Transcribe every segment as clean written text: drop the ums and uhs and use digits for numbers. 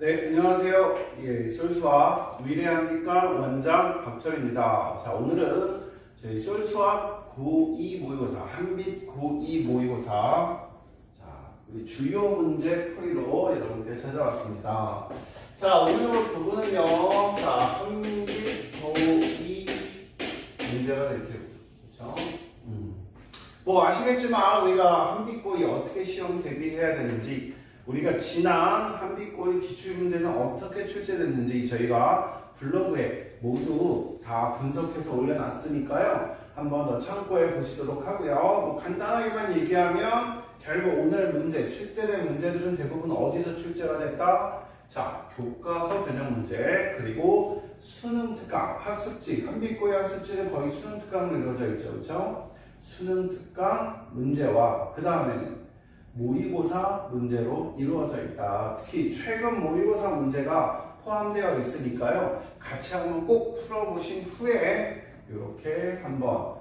네, 안녕하세요. 예, 솔수학 미래한빛깔 원장 박철입니다. 자, 오늘은 저희 솔수학 고2 모의고사, 한빛 고2 모의고사, 자, 우리 주요 문제 풀이로 여러분께 찾아왔습니다. 자, 오늘 부분은요, 자, 한빛 고2 문제가 될 테고, 그렇죠? 뭐 아시겠지만 우리가 한빛 고2 어떻게 시험 대비해야 되는지, 우리가 지난 한빛고의 기출문제는 어떻게 출제됐는지 저희가 블로그에 모두 다 분석해서 올려놨으니까요. 한번 더 참고해 보시도록 하고요. 뭐 간단하게만 얘기하면 결국 오늘 문제, 출제된 문제들은 대부분 어디서 출제가 됐다? 자, 교과서 변형 문제, 그리고 수능 특강, 학습지, 한빛고의 학습지는 거의 수능 특강으로 이루어져 있죠. 그렇죠? 수능 특강 문제와 그 다음에는 모의고사 문제로 이루어져 있다. 특히 최근 모의고사 문제가 포함되어 있으니까요. 같이 한번 꼭 풀어보신 후에 이렇게 한번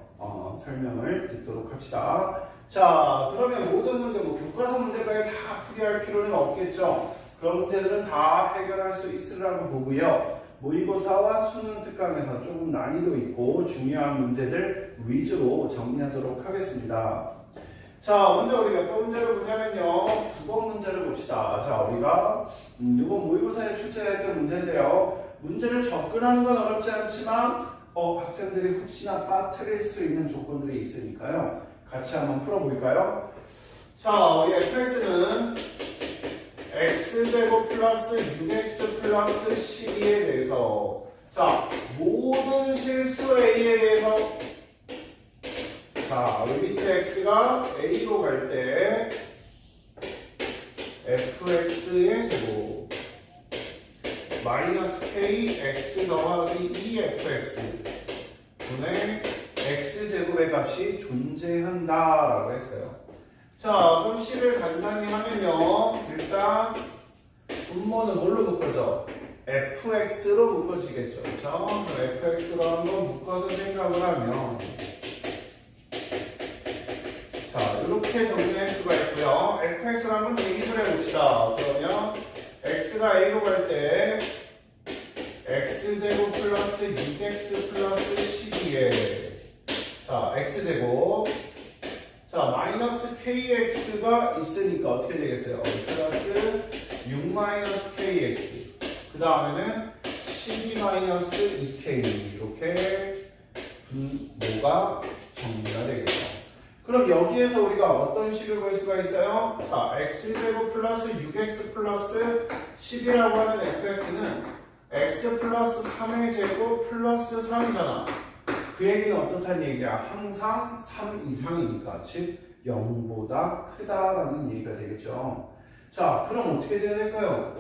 설명을 듣도록 합시다. 자, 그러면 모든 문제, 뭐 교과서 문제까지 다 풀이할 필요는 없겠죠. 그런 문제들은 다 해결할 수 있으라고 보고요. 모의고사와 수능 특강에서 조금 난이도 있고 중요한 문제들 위주로 정리하도록 하겠습니다. 자, 먼저 우리가 어떤 문제를 보냐면요, 9번 문제를 봅시다. 자, 우리가 이번 모의고사에 출제했던 문제인데요. 문제를 접근하는 건 어렵지 않지만 학생들이 혹시나 빠뜨릴 수 있는 조건들이 있으니까요. 같이 한번 풀어볼까요? 자, 우리 fx는 x제곱 플러스 6x 플러스 12에 대해서, 자, 모든 실수 a에 대해서, 자, 우리 밑에 x가 a로 갈 때 fx의 제곱 마이너스 k x 더하기 2fx 분의 x제곱의 값이 존재한다라고 했어요. 자, 그럼 c를 간단히 하면요, 일단 분모는 뭘로 묶어져? fx로 묶어지겠죠. 그렇죠? fx로 한번 묶어서 생각을 하면, 이렇게 정리할 수가 있고요. fx를 한번 대입을 해봅시다. 그러면 x가 a로 갈 때 x제곱 플러스 6x 플러스 12에, 자, x제곱, 자, 마이너스 kx가 있으니까 어떻게 되겠어요? 플러스 6 마이너스 kx, 그 다음에는 12 마이너스 2k, 이렇게 분모가 정리가 되겠죠. 그럼 여기에서 우리가 어떤 식을 볼 수가 있어요? 자, x제곱 플러스 6x 플러스 10이라고 하는 fx는 x 플러스 3의 제곱 플러스 3이잖아. 그 얘기는 어떻다는 얘기야? 항상 3 이상이니까, 즉 0보다 크다라는 얘기가 되겠죠. 자, 그럼 어떻게 돼야 될까요?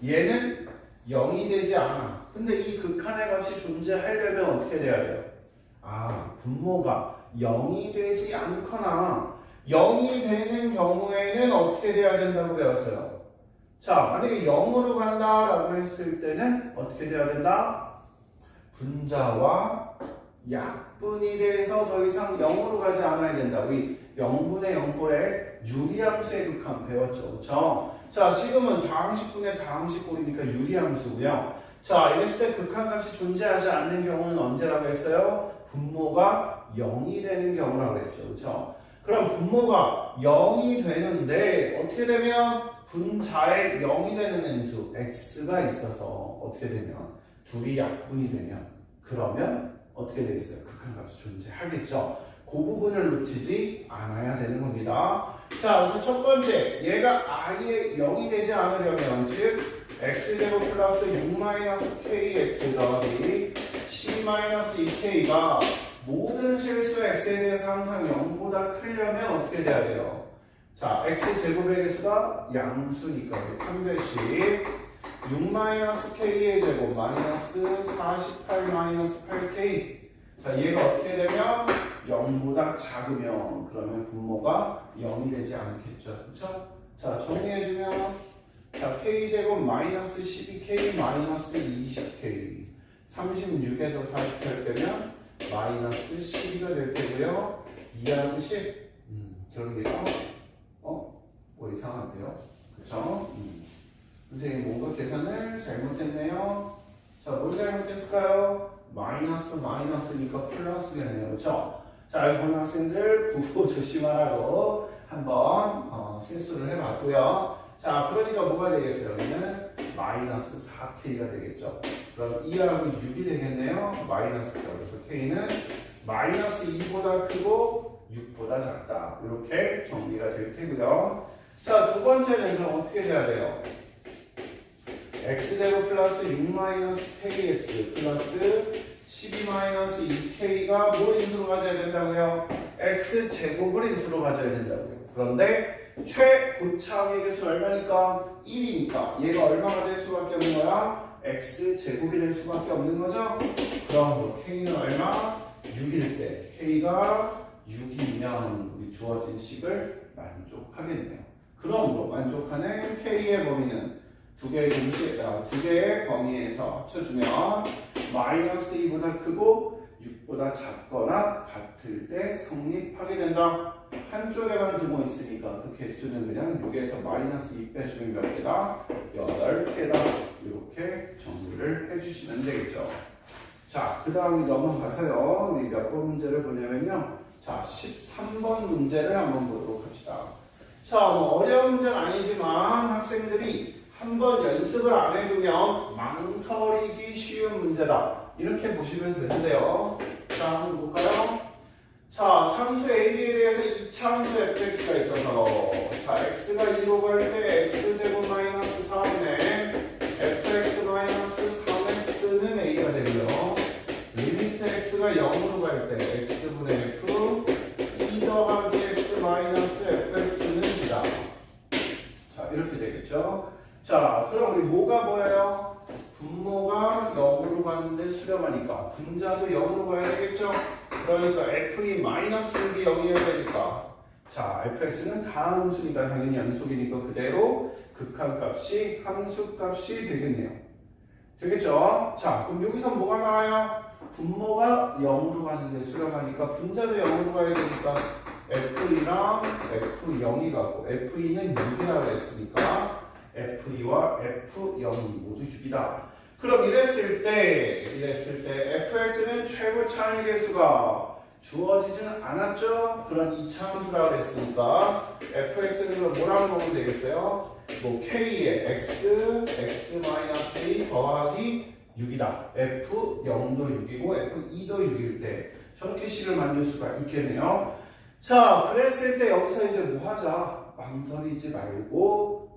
얘는 0이 되지 않아. 근데 이 극한의 값이 존재하려면 어떻게 돼야 돼요? 분모가 0이 되지 않거나 0이 되는 경우에는 어떻게 돼야 된다고 배웠어요? 자, 만약에 0으로 간다라고 했을 때는 어떻게 돼야 된다? 분자와 약분이 돼서 더 이상 0으로 가지 않아야 된다. 우리 0분의 0꼴의 유리함수의 극한 배웠죠. 그렇죠? 자, 지금은 다항식분의 다항식꼴이니까 유리함수고요. 자, 이랬을 때 극한값이 존재하지 않는 경우는 언제라고 했어요? 분모가 0이 되는 경우라고 했죠. 그렇죠? 그럼 분모가 0이 되는데 어떻게 되면 분자에 0이 되는 인수 x가 있어서 어떻게 되면 둘이 약분이 되면, 그러면 어떻게 되겠어요? 극한값이 존재하겠죠. 그 부분을 놓치지 않아야 되는 겁니다. 자, 그래서 첫 번째, 얘가 아예 0이 되지 않으려면, 즉 x제곱 플러스 6-kx 더하기 12-2k가 모든 실수 x에 대해서 항상 0보다 크려면 어떻게 돼야 돼요? 자, x제곱의 개수가 양수니까 한 배씩 6-k의 제곱 마이너스 48-8k. 자, 얘가 어떻게 되면 0보다 작으면, 그러면 분모가 0이 되지 않겠죠. 그쵸? 자, 정리해주면, 자, k제곱 마이너스 12k 마이너스 20k 36에서 48 빼면 마이너스 12가 될 테고요. 2하고 10 그런 게요. 뭐 이상한데요. 그쵸? 선생님 뭔가 계산을 잘못했네요. 자, 뭘 잘못했을까요? 마이너스니까 플러스겠네요. 그렇죠? 자, 여기 보는 학생들 부호 조심하라고 한번 실수를 해봤고요. 자, 그러니까 뭐가 되겠어요? 여기는 마이너스 4K가 되겠죠. 그럼 2하고 6이 되겠네요. 마이너스 4. 그래서 K는 마이너스 2보다 크고 6보다 작다. 이렇게 정리가 될 테고요. 자, 두 번째는 그럼 어떻게 돼야 돼요? x제곱 플러스 6-kx 플러스 12-2k가 뭘 인수로 가져야 된다고요? x제곱을 인수로 가져야 된다고요. 그런데 최고차항의 개수는 얼마니까? 1이니까 얘가 얼마가 될 수밖에 없는 거야? x제곱이 될 수밖에 없는 거죠? 그럼 k는 얼마? 6일 때 k가 6이면 우리 주어진 식을 만족하겠네요. 그럼 만족하는 k의 범위는 두 개의 범위에서 합쳐주면 마이너스 2보다 크고 6보다 작거나 같을 때 성립하게 된다. 한쪽에만 두고 있으니까 그 개수는 그냥 6에서 마이너스 2 빼주면 몇 개다? 8개다. 이렇게 정리를 해주시면 되겠죠. 자, 그 다음 넘어가서요. 우리 몇 번 문제를 보냐면요. 자, 13번 문제를 한번 보도록 합시다. 자, 뭐 어려운 문제는 아니지만 학생들이 한번 연습을 안 해두면 망설이기 쉬운 문제다. 이렇게 보시면 되는데요. 자, 한번 볼까요? 자, 상수 AB에 대해서 2차함수 fx가 있어서 자, x가 2로 갈 때 x제곱 마이너스 4분의 fx 마이너스 3x는 a가 되고요. 리미트 x가 0으로 갈 때 x분의 f 2 더하기 x 마이너스 fx는 2다. 자, 이렇게 되겠죠. 자, 그럼 우리 뭐가 보여요? 분모가 0으로 가는데 수렴하니까 분자도 0으로 가야 되겠죠? 그러니까 f2 마이너스 6이 0이어야 되니까 자, fx는 다음 함수니까 당연히 연속이니까 그대로 극한값이 함수값이 되겠네요. 되겠죠? 자, 그럼 여기서 뭐가 나와요? 분모가 0으로 가는데 수렴하니까 분자도 0으로 가야 되니까 f2랑 f0이 가고 f2는 6이라고 했으니까 f2와 f0이 모두 6이다. 그럼 이랬을 때 fx는 최고 차항의 개수가 주어지지는 않았죠? 그런 2차함수라고 했으니까 fx는 그럼 뭐라고 보면 되겠어요? 뭐 k의 x-2 더하기 6이다. f0도 6이고 f2도 6일 때 저렇게 식을 만들 수가 있겠네요. 자, 그랬을 때 여기서 이제 뭐 하자? 망설이지 말고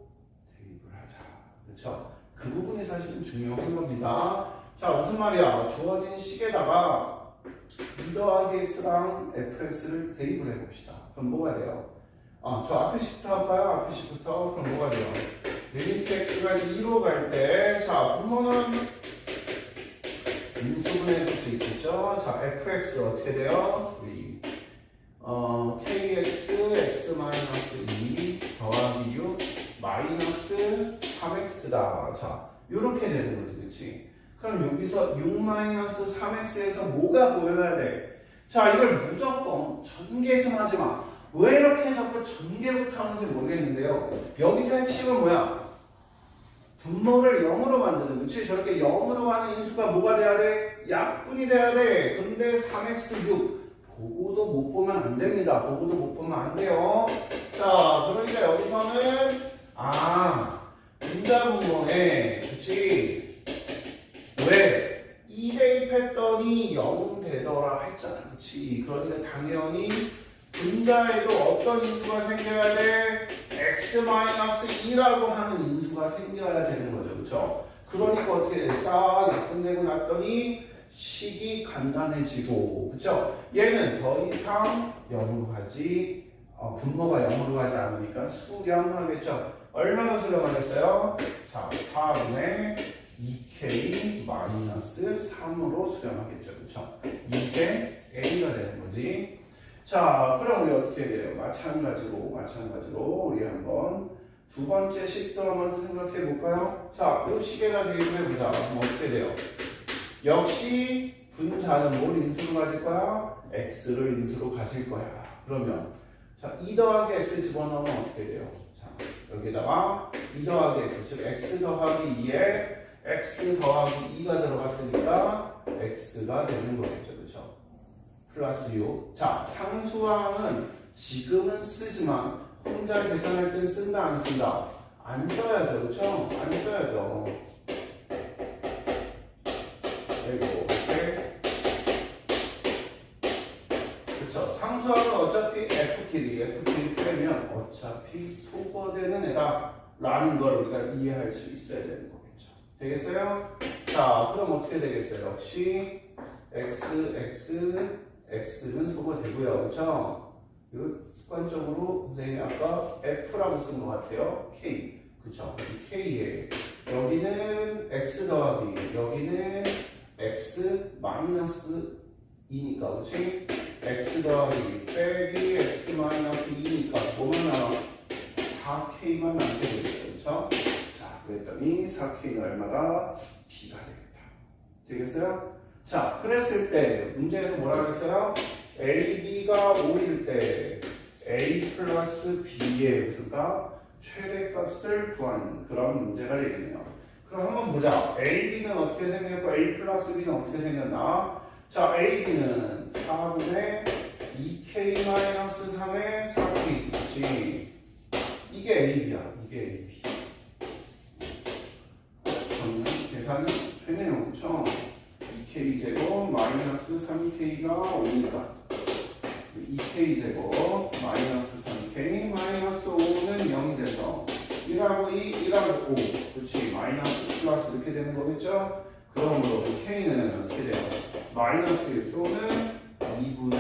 그렇죠? 그 부분이 사실은 중요한 겁니다. 자, 무슨 말이야? 주어진 식에다가 2 더하기 x랑 fx를 대입을 해봅시다. 그럼 뭐가 돼요? 저 앞에 식부터 할까요? 앞에 식부터. 그럼 뭐가 돼요? 리미트 x가 2로 갈 때, 자, 분모는 인수분해 해줄 수 있겠죠? 자, fx 어떻게 돼요? 우리 kx x-2 더하기 6 마이너스 3x다. 자, 요렇게 되는 거지, 그치? 그럼 여기서 6-3x에서 뭐가 보여야 돼? 자, 이걸 무조건 전개 좀 하지 마. 왜 이렇게 자꾸 전개부터 하는지 모르겠는데요. 여기서 핵심은 뭐야? 분모를 0으로 만드는, 그치? 저렇게 0으로 가는 인수가 뭐가 돼야 돼? 약분이 돼야 돼. 근데 3x6. 그거도 못 보면 안 됩니다. 그거도 못 보면 안 돼요. 자, 그러니까 여기서는 분자 분모에, 그치? 왜? 2 대입했더니 0 되더라 했잖아. 그치? 그러니까 당연히 분자에도 어떤 인수가 생겨야 돼? x-2라고 하는 인수가 생겨야 되는 거죠. 그쵸? 그러니까 어떻게 돼? 싹 약분되고 났더니 식이 간단해지고, 그쵸? 얘는 더 이상 0으로 가지, 분모가 0으로 가지 않으니까 수렴하겠죠? 얼마나 수렴하겠어요? 자, 4분의 2k 마이너스 3으로 수렴하겠죠? 그쵸? 이게 a가 되는 거지. 자, 그럼 우리 어떻게 해요? 마찬가지로 우리 한번 두 번째 식도 한번 생각해 볼까요? 자, 이 식에다 대입해 보자. 그럼 어떻게 돼요? 역시 분자는 뭘 인수로 가질 거야? x를 인수로 가질 거야. 그러면 자, 2 더하기 x 집어넣으면 어떻게 돼요? 여기다가 2 더하기 x, 즉 x 더하기 2에 x 더하기 2가 들어갔으니까 x가 되는 거겠죠. 그렇죠? 플러스 6. 자, 상수항은 지금은 쓰지만 혼자 계산할 땐 쓴다 안 쓴다? 안 써야죠. 그렇죠? 안 써야죠. 그리고 그렇죠. 상수항은 어차피 f끼리 빼면 어차피 소거되는 애다 라는 걸 우리가 이해할 수 있어야 되는 거겠죠. 되겠어요? 자, 그럼 어떻게 되겠어요? 역시 x는 소거되고요. 그렇죠? 이거 습관적으로 선생님이 아까 f라고 쓴 것 같아요. k. 그렇죠? k에 여기는 x 더하기 여기는 x 마이너스 2니까 그렇지? x 더하기 빼기 x 마이너스 2니까 뭐만 나와? 4k만 남게 되겠죠. 그렇죠? 자, 그랬더니 4k는 얼마다? b가 되겠다. 되겠어요? 자, 그랬을 때 문제에서 뭐라 그랬어요? AB가 5일 때 A 플러스 B의 무슨 값? 최대값을 구하는 그런 문제가 되겠네요. 그럼 한번 보자. AB는 어떻게 생겼고 A 플러스 B는 어떻게 생겼나? 자, AB는 4분의 2K-3의 4K겠지. 이게 AB야. 이게 AB. 그러면 계산이 되네요. 그쵸? 2K제곱 마이너스 3K가 5니까 2K제곱 마이너스 3K 마이너스 5는 0이 돼서 1하고 2, 1하고 5 그렇지 마이너스 플러스 이렇게 되는 거겠죠? 그러므로 K는 어떻게 돼요? 마이너스 1 또는 2분의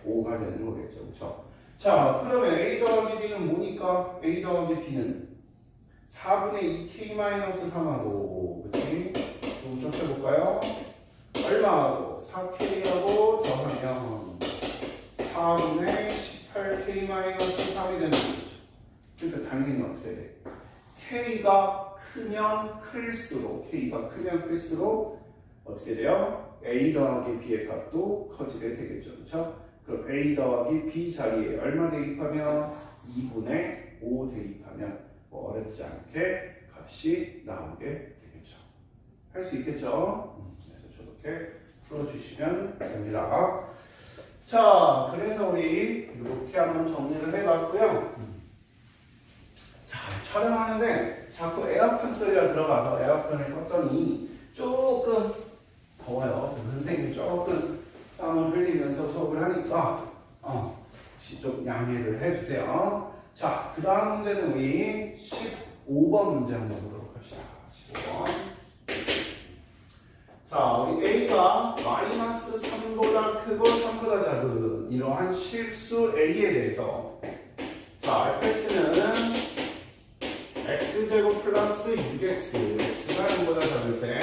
5가 되는 거겠죠. 그렇죠? 자, 그러면 A 더하기 B는 뭐니까? A 더하기 B는 4분의 2K 마이너스 3하고 그렇지? 좀 좁혀볼까요? 얼마하고? 4K하고 더하면 4분의 18K 마이너스 3이 되는 거죠. 그러니까 당연히 어떻게 돼? K가 크면 클수록 어떻게 돼요? A 더하기 B의 값도 커지게 되겠죠. 그렇죠? 그럼 A 더하기 B 자리에 얼마 대입하면 2분의 5 대입하면 뭐 어렵지 않게 값이 나오게 되겠죠. 할 수 있겠죠? 그래서 저렇게 풀어주시면 됩니다. 자, 그래서 우리 이렇게 한번 정리를 해봤고요. 자, 촬영하는데 자꾸 에어컨 소리가 들어가서 에어컨을 껐더니 조금 더워요. 선생님이 조금 땀을 흘리면서 수업을 하니까 혹시 좀 양해를 해주세요. 자, 그 다음 문제는 우리 15번 문제 한번 보도록 합시다. 15번. 자, 우리 A가 마이너스 3보다 크고 3보다 작은 이러한 실수 A에 대해서 자, fx는 x제곱 플러스 6x x가 0보다 작을 때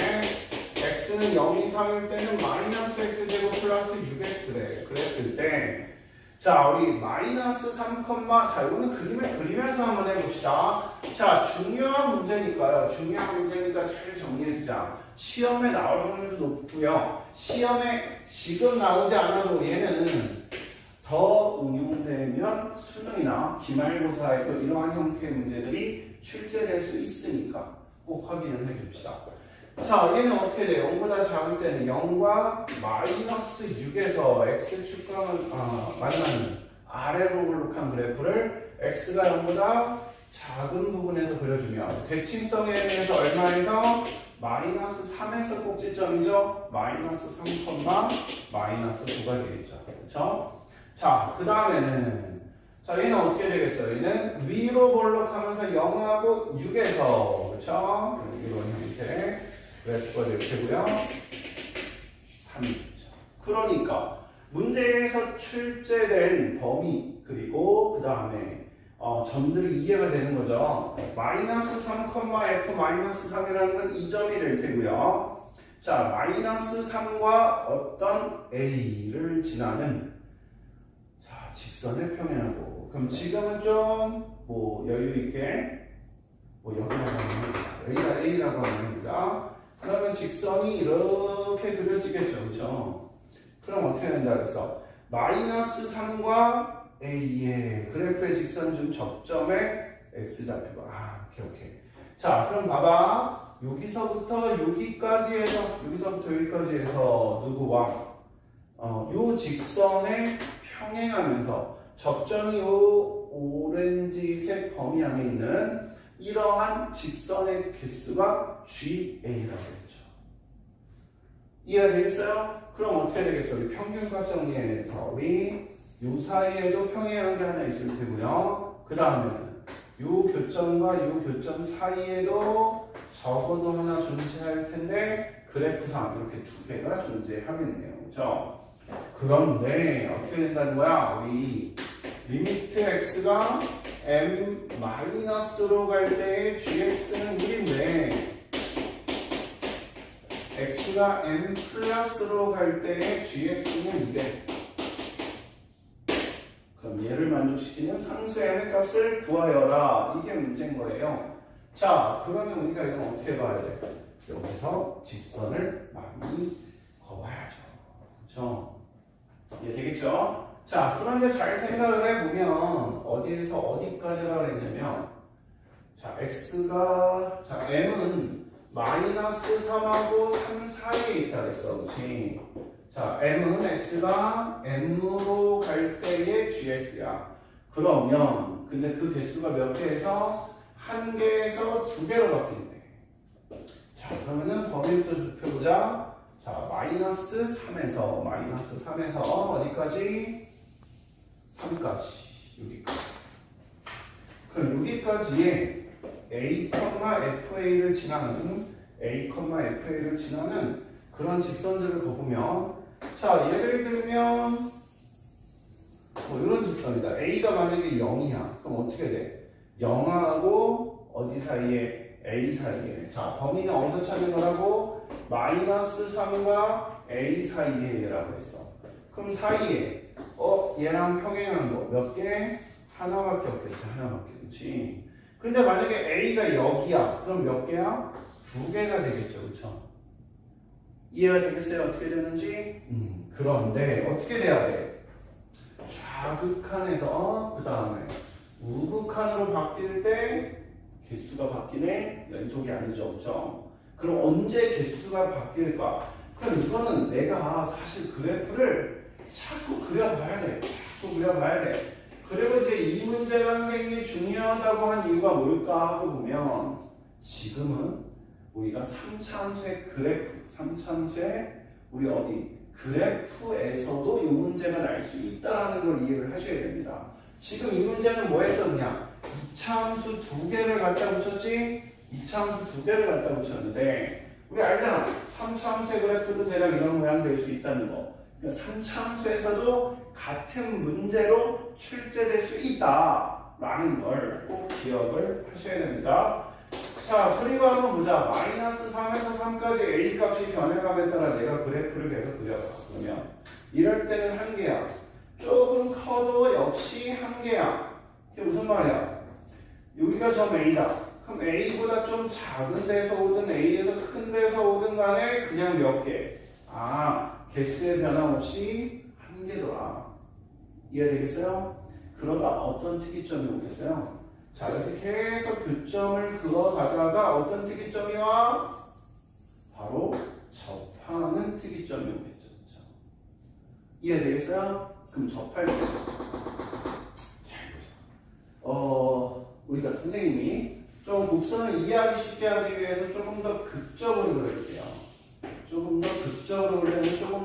x는 0 이상일 때는 마이너스 x제곱 플러스 6x래. 그랬을 때 자, 우리 마이너스 3, 자, 이거는 그림을 그리면서 한번 해봅시다. 자, 중요한 문제니까요. 중요한 문제니까 잘 정리해주자. 시험에 나올 확률도 높고요. 시험에 지금 나오지 않아도 얘는 더 응용되면 수능이나 기말고사에도 이러한 형태의 문제들이 출제될 수 있으니까 꼭 확인을 해줍시다. 자, 얘는 어떻게 돼요? 0보다 작을 때는 0과 마이너스 6에서 x축과는 만나는 아래로 볼록한 그래프를 x가 0보다 작은 부분에서 그려주면 대칭성에 의해서 얼마에서? 마이너스 3에서 꼭지점이죠? 마이너스 3, 마이너스 9가 되겠죠. 그렇죠? 자, 그 다음에는 자, 얘는 어떻게 되겠어요? 얘는 위로 볼록하면서 0하고 6에서 그렇죠? 이런 형태 그래프가 될 테고요. 3이죠. 그러니까 문제에서 출제된 범위 그리고 그 다음에 점들이 이해가 되는 거죠. 마이너스 3, f 마이너스 3이라는 건 이 점이 될 테고요. 자, 마이너스 3과 어떤 a를 지나는 자, 직선을 평행하고 그럼 지금은 좀 뭐 여유 있게 뭐 여기라고 하면 a라고 하면 됩니다. 그러면 직선이 이렇게 그려지겠죠. 그렇죠? 그럼 어떻게 된다 그래서 마이너스 3과 A의 그래프의 직선 중 접점에 x 잡히고. 오케이. 자, 그럼 봐봐. 여기서부터 여기까지 해서 누구와 요 직선에 평행하면서 적정이 요 오렌지색 범위 안에 있는 이러한 직선의 개수가 GA라고 했죠. 이해가 되겠어요? 그럼 어떻게 되겠어요? 우리 평균값 정리해서 우리 요 사이에도 평행한 게 하나 있을 테고요. 그 다음에는 요 교점과 요 교점 사이에도 적어도 하나 존재할 텐데 그래프상 이렇게 두 개가 존재하겠네요. 그렇죠? 그런데 어떻게 된다는 거야? 우리 리미트 x가 m-로 갈 때의 gx는 1인데 x가 m+로 갈 때의 gx는 200. 그럼 얘를 만족시키는 상수 m의 값을 구하여라. 이게 문제인 거예요. 자, 그러면 우리가 이건 어떻게 봐야 돼? 여기서 직선을 많이 그어봐야죠. 그렇죠? 이해되겠죠? 자, 그런데 잘 생각을 해보면 어디에서 어디까지라 그랬냐면 자, m은 -3하고 3 사이에 있다 그랬어. 그렇지? 자, m은 x가 m으로 갈 때의 gx야. 그러면 근데 그 개수가 몇 개에서 한 개에서 두 개로 바뀐대. 자, 그러면은 범위부터 좁혀보자. 자, -3에서 어디까지? 3까지. 여기까지. 그럼 여기까지에 a,fa를 지나는 그런 직선들을 그어보면 자, 예를 들면 이런 직선이다. a가 만약에 0이야. 그럼 어떻게 돼? 0하고 어디 사이에? a 사이에. 자, 범위는 어디서 찾는 거라고? -3과 a 사이에라고 했어. 그럼 사이에 얘랑 평행한 거 몇 개? 하나밖에 없겠지. 하나밖에. 그렇지? 근데 만약에 a가 여기야. 그럼 몇 개야? 두 개가 되겠죠. 그렇죠? 이해가 되겠어요? 어떻게 되는지? 그런데 어떻게 돼야 돼? 좌극한에서 그 다음에 우극한으로 바뀔 때 개수가 바뀌네? 연속이 아니죠. 그렇죠? 그럼 언제 개수가 바뀔까? 그럼 이거는 내가 사실 그래프를 자꾸 그려봐야 돼. 그리고 이제 이 문제가 굉장히 중요하다고 한 이유가 뭘까 하고 보면 지금은 우리가 3차함수의 그래프, 3차함수의 우리 그래프에서도 이 문제가 날 수 있다는 걸 이해를 하셔야 됩니다. 지금 이 문제는 뭐 했었냐? 2차함수 두 개를 갖다 붙였지? 2차함수 두 개를 갖다 붙였는데 우리 알잖아. 3차함수의 그래프도 대략 이런 모양 될 수 있다는 거. 그러니까 3차함수에서도 같은 문제로 출제될 수 있다라는 걸 꼭 기억을 하셔야 됩니다. 자, 그리고 한번 보자. -3에서 3까지 a 값이 변해감에 따라 내가 그래프를 계속 그려봐. 그러면 이럴 때는 한 개야. 조금 커도 역시 한 개야. 이게 무슨 말이야? 여기가 점 a다. 그럼 a보다 좀 작은 데서 오든 a에서 큰 데서 오든 간에 그냥 몇 개. 개수의 변화 없이 한 개더라. 이해되겠어요? 그러다 어떤 특이점이 오겠어요? 자, 이렇게 계속 교점을 그어가다가 어떤 특이점이 와? 바로 접하는 특이점이 오겠죠. 그렇죠? 이해되겠어요? 그럼 접할 때. 잘 보자. 우리가 선생님이 좀 곡선을 이해하기 쉽게 하기 위해서 조금 더 극적으로 그려줄게요. 조금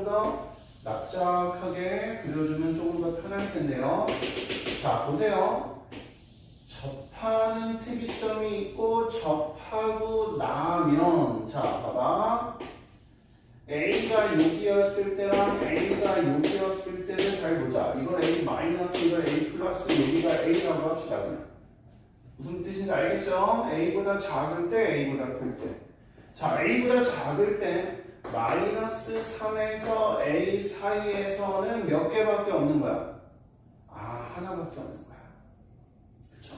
더 납작하게 그려주면 조금 더 편할 텐데요. 자, 보세요. 접하는 특이점이 있고 접하고 나면 자, 봐봐. A가 6이었을 때랑 A가 6이었을 때를 잘 보자. 이건 A 마이너스, 이건 A 플러스, 여기가 A라고 합시다. 그냥. 무슨 뜻인지 알겠죠? A보다 작을 때, A보다 클 때. 자, A보다 작을 때 -3에서 A 사이에서는 몇 개밖에 없는 거야? 하나밖에 없는 거야. 그쵸?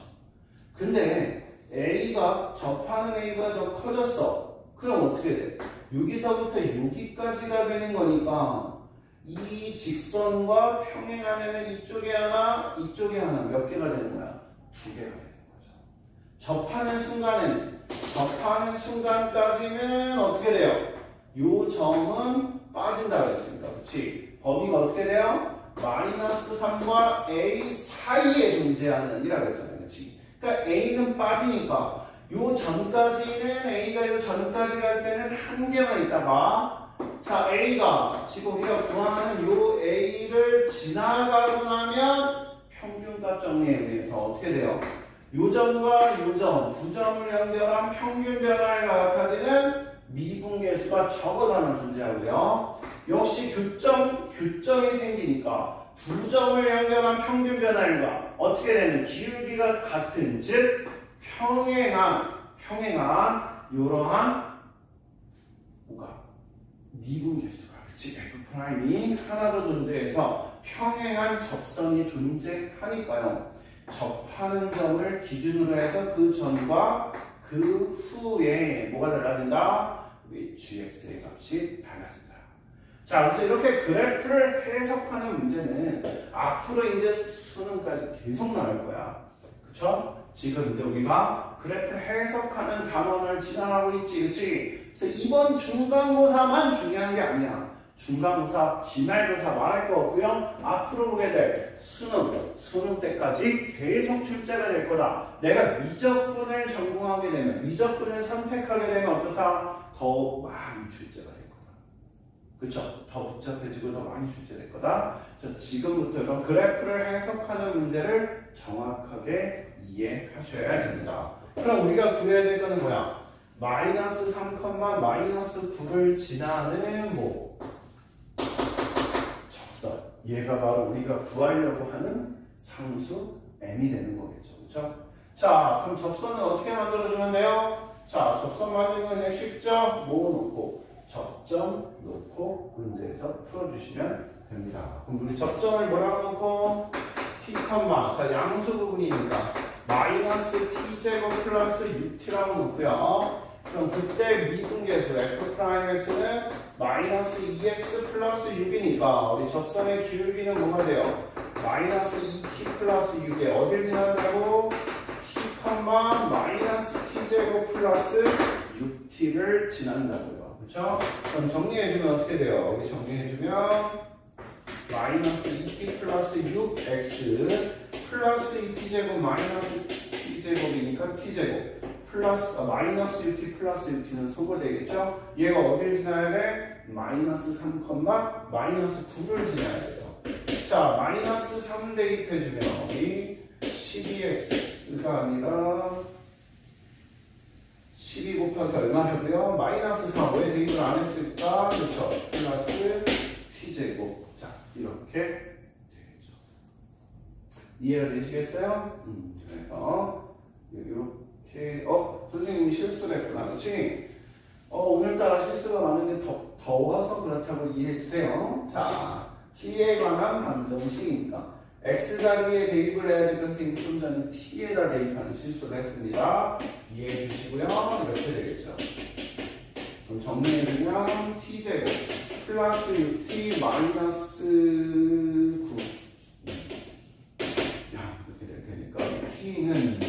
근데 A가 접하는 A보다 더 커졌어. 그럼 어떻게 돼? 여기서부터 여기까지가 되는 거니까 이 직선과 평행하려면 이쪽에 하나, 이쪽에 하나 몇 개가 되는 거야? 두 개가 되는 거죠. 접하는 순간까지는 어떻게 돼요? 요 점은 빠진다 그랬으니까, 그렇지? 범위가 어떻게 돼요? 마이너스 3과 a 사이에 존재하는 이라고 했잖아요, 그렇지? 그러니까 a는 빠지니까 요 전까지는 a가 요 전까지 갈 때는 한 개만 있다가 자 a가 지금 우리가 구하는 요 a를 지나가고 나면 평균값 정리에 의해서 어떻게 돼요? 요점과 요점 두 점을 연결한 평균 변화를 같아지는 미분계수가 적어도 하나 존재하고요. 역시 교점이 생기니까 두 점을 연결한 평균 변화율과 어떻게 되는 기울기가 같은 즉 평행한 이러한 뭐가 미분계수가 그치 F'이 하나 더 존재해서 평행한 접선이 존재하니까요. 접하는 점을 기준으로 해서 그 전과 그 후에 뭐가 달라진다? 우리 gx의 값이 달라진다. 자, 그래서 이렇게 그래프를 해석하는 문제는 앞으로 이제 수능까지 계속 나올 거야. 그쵸? 지금 이제 우리가 그래프를 해석하는 단원을 지나가고 있지, 그치? 그래서 이번 중간고사만 중요한 게 아니야. 중간고사, 기말고사 말할 거 없고요. 앞으로 보게 될 수능 때까지 계속 출제가 될 거다. 내가 미적분을 전공하게 되면, 미적분을 선택하게 되면 어떻다? 더 많이 출제가 될 거다. 그쵸? 더 복잡해지고 더 많이 출제될 거다. 그래서 지금부터 이런 그래프를 해석하는 문제를 정확하게 이해하셔야 됩니다. 그럼 우리가 구해야 될 거는 뭐야? 마이너스 3, 마이너스 9를 지나는 뭐 얘가 바로 우리가 구하려고 하는 상수 m이 되는 거겠죠. 그렇죠? 자, 그럼 접선은 어떻게 만들어주면 돼요? 자, 접선 만드는 건 그냥 쉽죠? 뭐 놓고 접점 놓고 문제에서 풀어주시면 됩니다. 그럼 우리 접점을 뭐라고 놓고 t, 자, 양수 부분이니까 마이너스 t제곱 플러스 6t라고 놓고요. 그럼 그때 미분계수 f'x는 마이너스 2x 플러스 6이니까 우리 접선의 기울기는 뭐가 돼요? 마이너스 2t 플러스 6에 어딜 지난다고? t, 마이너스 t제곱 플러스 6t를 지난다고요. 그쵸? 그럼 정리해주면 어떻게 돼요? 우리 정리해주면 마이너스 2t 플러스 6x 플러스 2t제곱 마이너스 t제곱이니까 t제곱 플러스 마이너스 6t 플러스 6t는 소거되겠죠? 얘가 어딜 지나야 돼? 마이너스 3, 마이너스 9를 지나야 돼요. 자, 마이너스 3 대입해주면 우리 12x가 아니라 12 곱하기 얼마냐고요? 마이너스 3. 왜 대입을 안 했을까? 그렇죠? 플러스 t제곱. 자, 이렇게 되겠죠. 이해가 되시겠어요? 그래서 이렇게 선생님이 실수를 했구나. 그렇지? 오늘따라 실수가 많은데 더워서 그렇다고 이해해주세요. 자, t에 관한 방정식이니까 x 자리에 대입을 해야 될 것은 좀 전에 t에다 대입하는 실수를 했습니다. 이해해 주시고요. 이렇게 되겠죠. 그럼 정리해주면 t제곱 플러스 6t 마이너스 9 이렇게 될 테니까 t는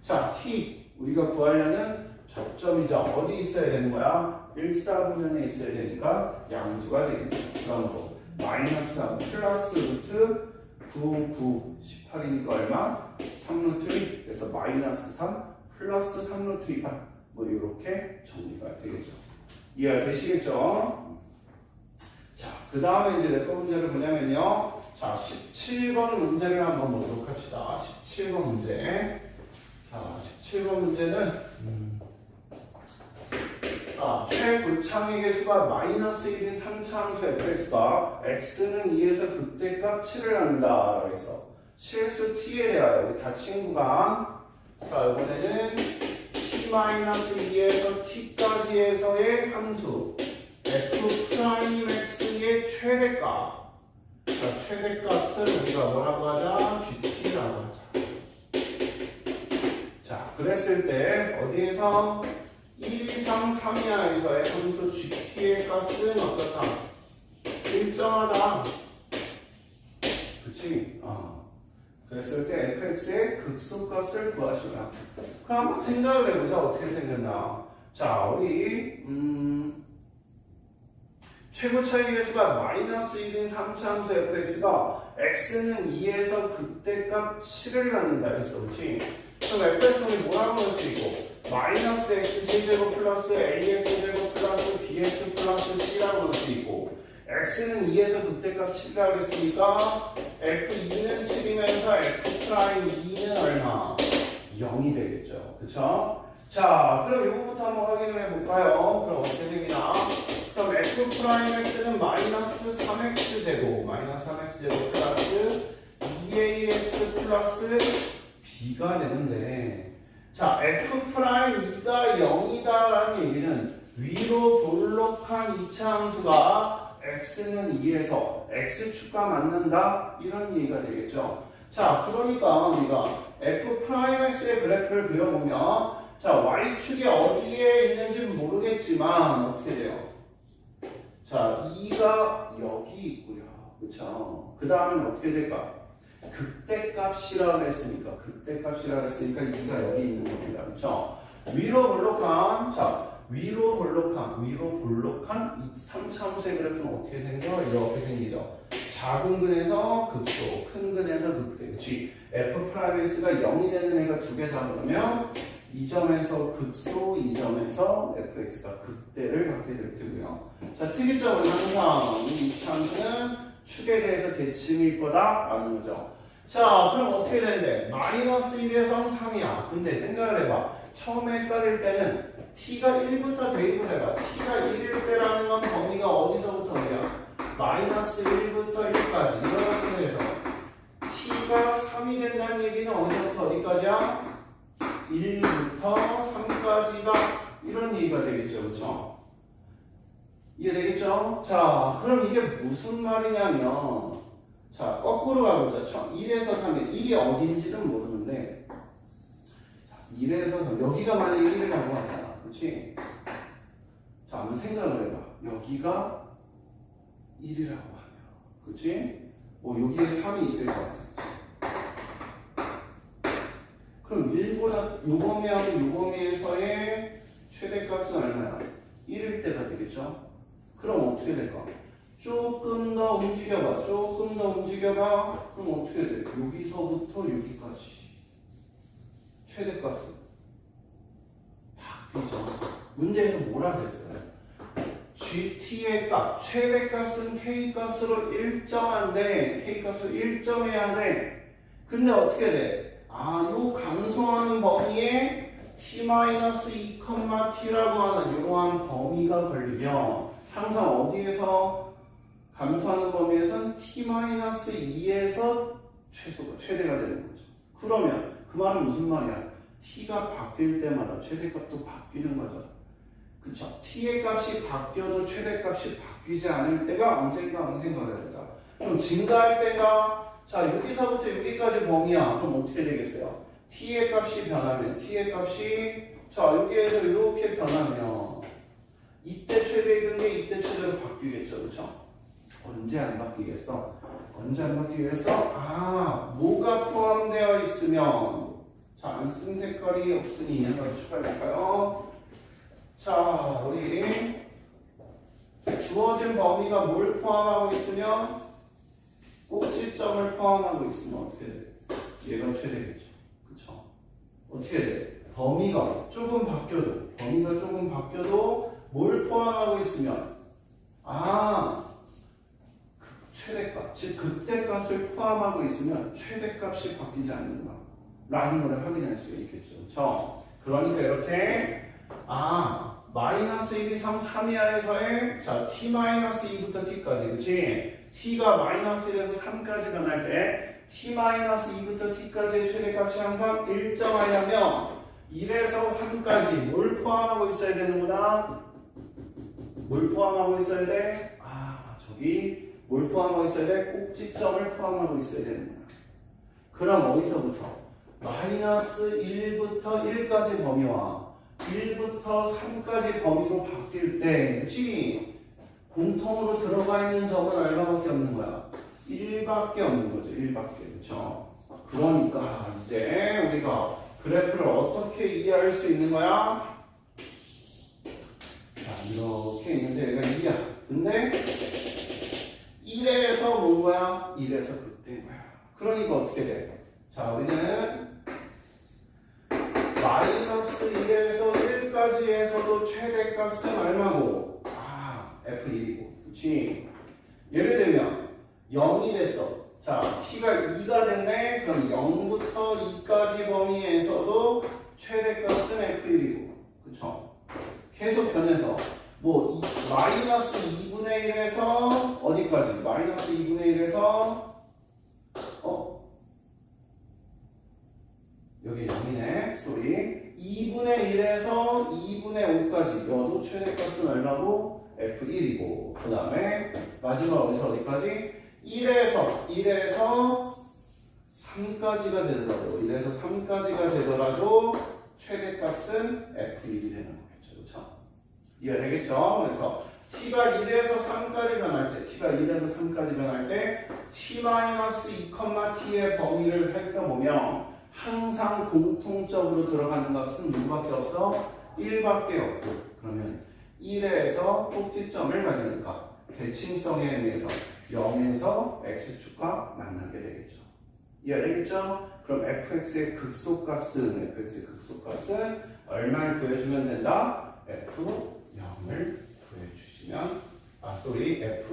자, t 우리가 구하려는 접점이죠. 어디 있어야 되는 거야? 1사분면에 있어야 되니까 양수가 되겠죠. 그러므로 마이너스 3 플러스 루트 9, 18이니까 얼마? 3루트 2. 그래서 마이너스 3 플러스 3루트 2가 뭐 이렇게 정리가 되겠죠. 이해가 되시겠죠? 자, 그 다음에 이제 내 거 문제를 뭐냐면요. 자, 17번 문제를 한번 보도록 합시다. 17번 문제. 자, 17번 문제는 최고창의 개수가 마이너스 1인 3차함수 fx가 x는 2에서 극대값 7을 한다. 그래서 실수 t에 대하여 우리 닫힌 구간 자, 이번에는 t-2에서 t까지에서의 함수 f'x의 최대값 자, 최대값을 우리가 뭐라고 하자? gt라고 하자. 자, 그랬을 때 어디에서 1, 2, 3, 3 이하에서의 함수 gt의 값은 어떻다? 일정하다. 그치? 그랬을 때 fx의 극소값을 구하시라. 그럼 한번 생각을 해보자. 어떻게 생겼나. 자, 우리 최고 차이 계수가 마이너스 1인 3차함수 fx가 x는 2에서 극대값 7을 갖는다 했어. 그렇지? 그럼 fx는 뭐라고 할 수 있고 마이너스 x 제곱 플러스 ax 제곱 플러스 bx 플러스 c라고 할 수 있고 x는 2에서 극대값 7이라고 했으니까 f2는 7이면서 f'2는 얼마? 0이 되겠죠. 그쵸? 자, 그럼 이거부터 한번 확인을 해볼까요? 그럼 어떻게 생기나? 그럼 f'x는 마이너스 3x 제곱 마이너스 3x 제곱 플러스 2ax 플러스 b가 되는데 자, f'2가 0이다라는 얘기는 위로 볼록한 2차 함수가 x는 2에서 x축과 맞는다 이런 얘기가 되겠죠. 자, 그러니까 우리가 f'x의 그래프를 그려보면 자, y축이 어디에 있는지는 모르겠지만 어떻게 돼요? 자, 2가 여기 있고요. 그쵸? 그 다음엔 어떻게 될까? 극대값이라고 했으니까 극대값이라고 했으니까 2가 여기 있는 겁니다. 그쵸? 위로 볼록한 자, 위로 볼록한 3차함수의 그래프는 어떻게 생겨? 이렇게 생기죠. 작은 근에서 극소, 큰 근에서 극대. 그치? f'x가 0이 되는 애가 두 개다 그러면 이 점에서 극소, 이 점에서 fx가 극대를 갖게 될 테고요. 자, 특이점은 항상 이 함수는 축에 대해서 대칭일 거다라는 거죠. 자, 그럼 어떻게 되는데? 마이너스 1에서 3이야. 근데 생각을 해봐. 처음에 헷갈릴 때는 t가 1부터 대입을 해봐. t가 1일 때라는 건 범위가 어디서부터 어디야? 마이너스 1부터 1까지. 이렇게 해서 t가 3이 된다는 얘기는 어디서부터 어디까지야? 1부터 3까지다. 이런 얘기가 되겠죠. 그쵸? 이해되겠죠? 자, 그럼 이게 무슨 말이냐면 자, 거꾸로 가보자. 1에서 3에 1이 어딘지는 모르는데 1에서 3, 여기가 만약에 1이라고 하잖아. 그치? 자, 한번 생각을 해봐. 여기가 1이라고 하면 그치? 여기에 3이 있을 것 같아. 그럼 1보다 요 범위하고 요 범위에서의 최대값은 얼마야? 1일 때가 되겠죠? 그럼 어떻게 될까? 조금 더 움직여봐. 그럼 어떻게 돼? 여기서부터 여기까지. 최대값은 바뀌죠. 문제에서 뭐라 그랬어요? GT의 값, 최대값은 K값으로 일정한데, K값으로 일정해야 돼. 근데 어떻게 돼? 요 감소하는 범위에 t-2,t라고 하는 이러한 범위가 걸리면 항상 어디에서 감소하는 범위에선 t-2에서 최대가 되는 거죠. 그러면 그 말은 무슨 말이야? t가 바뀔 때마다 최대값도 바뀌는 거죠. 그쵸? t의 값이 바뀌어도 최대값이 바뀌지 않을 때가 언젠가 생각해보자. 그럼 증가할 때가 자, 여기서부터 여기까지 범위야. 그럼 어떻게 되겠어요? t의 값이 변하면 t의 값이 자, 여기에서 이렇게 변하면 이때 최대이던 게 이때 최대로 바뀌겠죠. 그렇죠? 언제 안 바뀌겠어? 뭐가 포함되어 있으면 자, 안 쓴 색깔이 없으니 얘를 추가할까요? 자, 우리 주어진 범위가 뭘 포함하고 있으면 꼭지점을 포함하고 있으면 어떻게 돼? 얘가 최대겠죠. 그쵸? 어떻게 돼? 범위가 조금 바뀌어도 뭘 포함하고 있으면 최대값, 즉 극대값을 포함하고 있으면 최대값이 바뀌지 않는다 라는 걸 확인할 수 있겠죠. 그쵸? 그러니까 이렇게 마이너스 1, 2, 3, 3 이하에서의 자, t-2부터 t까지 그치? t가 마이너스 1에서 3까지 변할 때 t-2부터 t까지의 최대값이 항상 일정하려면 1에서 3까지 뭘 포함하고 있어야 되는구나? 뭘 포함하고 있어야 돼? 저기 뭘 포함하고 있어야 돼? 꼭지점을 포함하고 있어야 되는구나. 그럼 어디서부터? 마이너스 1부터 1까지 범위와 1부터 3까지 범위로 바뀔 때 그치? 공통으로 들어가 있는 점은 얼마밖에 없는 거야? 1밖에 없는 거죠. 1밖에. 그쵸? 그러니까 이제 우리가 그래프를 어떻게 이해할 수 있는 거야? 자, 이렇게 있는데 얘가 2야. 근데 1에서 뭔 거야? 1에서 극대인 거야. 그러니까 어떻게 돼? 자, 우리는 마이너스 1에서 1까지에서도 최대값은 얼마고? F1이고. 그치? 예를 들면 0이 됐어. 자, t가 2가 됐네. 그럼 0부터 2까지 범위에서도 최대값은 F1이고. 그쵸? 계속 변해서 뭐 마이너스 2분의 1에서 어디까지? 마이너스 2분의 1에서 여기 0이네. 쏘리. 2분의 1에서 2분의 5까지 여도 최대값은 얼마고? F1이고. 그 다음에 마지막 어디까지? 1에서 3까지가 되더라도 1에서 3까지가 되더라도 최대값은 F1이 되는 거겠죠. 그렇죠? 이해되겠죠? 그래서 t가 1에서 3까지 변할 때 t가 1에서 3까지 변할 때 t-2,t의 범위를 살펴보면 항상 공통적으로 들어가는 값은 누구밖에 없어? 1밖에 없고 그러면 1에서 꼭지점을 가지니까 대칭성에 의해서 0에서 x축과 만나게 되겠죠. 이해되겠죠? 그럼 fx의 극소값은 얼마를 구해주면 된다? f0을 구해주시면 f1을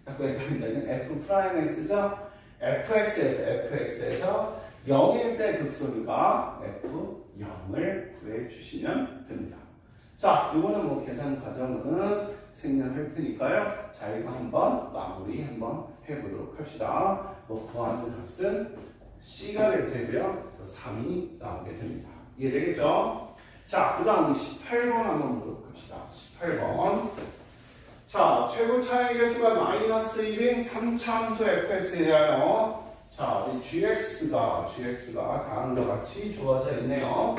자꾸 헷갈린다. 이건 f'(x죠? fx에서 0일 때 극소니까 f0을 구해주시면 됩니다. 자, 이거는 뭐 계산 과정은 생략할 테니까요. 자, 이거 한번 마무리 한번 해보도록 합시다. 뭐 구하는 값은 C가 될 테고요. 그래서 3이 나오게 됩니다. 이해되겠죠? 자, 그 다음 18번 한번 보도록 합시다. 18번. 자, 최고 차이 계수가 마이너스 1인 3차함수 fx에 대하여 자, 우리 gx가 다음과 같이 주어져 있네요.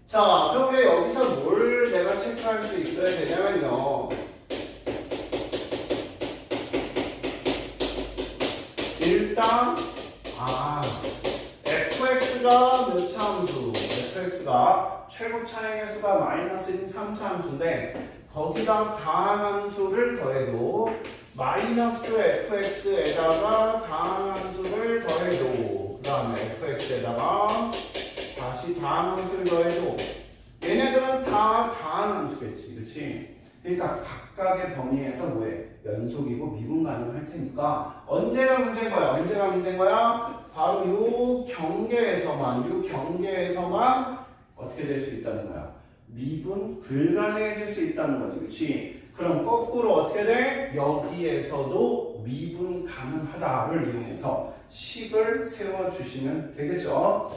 자, 그런데 여기서 뭘 내가 체크할 수 있어야 되냐면요. 일단 fx가 몇 차함수? fx가 최고 차이 계수가 마이너스 1인 3차함수인데 거기다 다항함수를 더해도 마이너스 fx에다가 다항함수를 더해도 그 다음에 fx에다가 다시 다항함수를 더해도 얘네들은 다 다항함수겠지. 그치? 그러니까 각각의 범위에서 뭐해? 연속이고 미분 가능할 테니까 언제가 문제인 거야? 바로 요 경계에서만 어떻게 될 수 있다는 거야? 미분 불가능해질 수 있다는 거지. 그치? 그럼 거꾸로 어떻게 돼? 여기에서도 미분 가능하다를 이용해서 식을 세워주시면 되겠죠.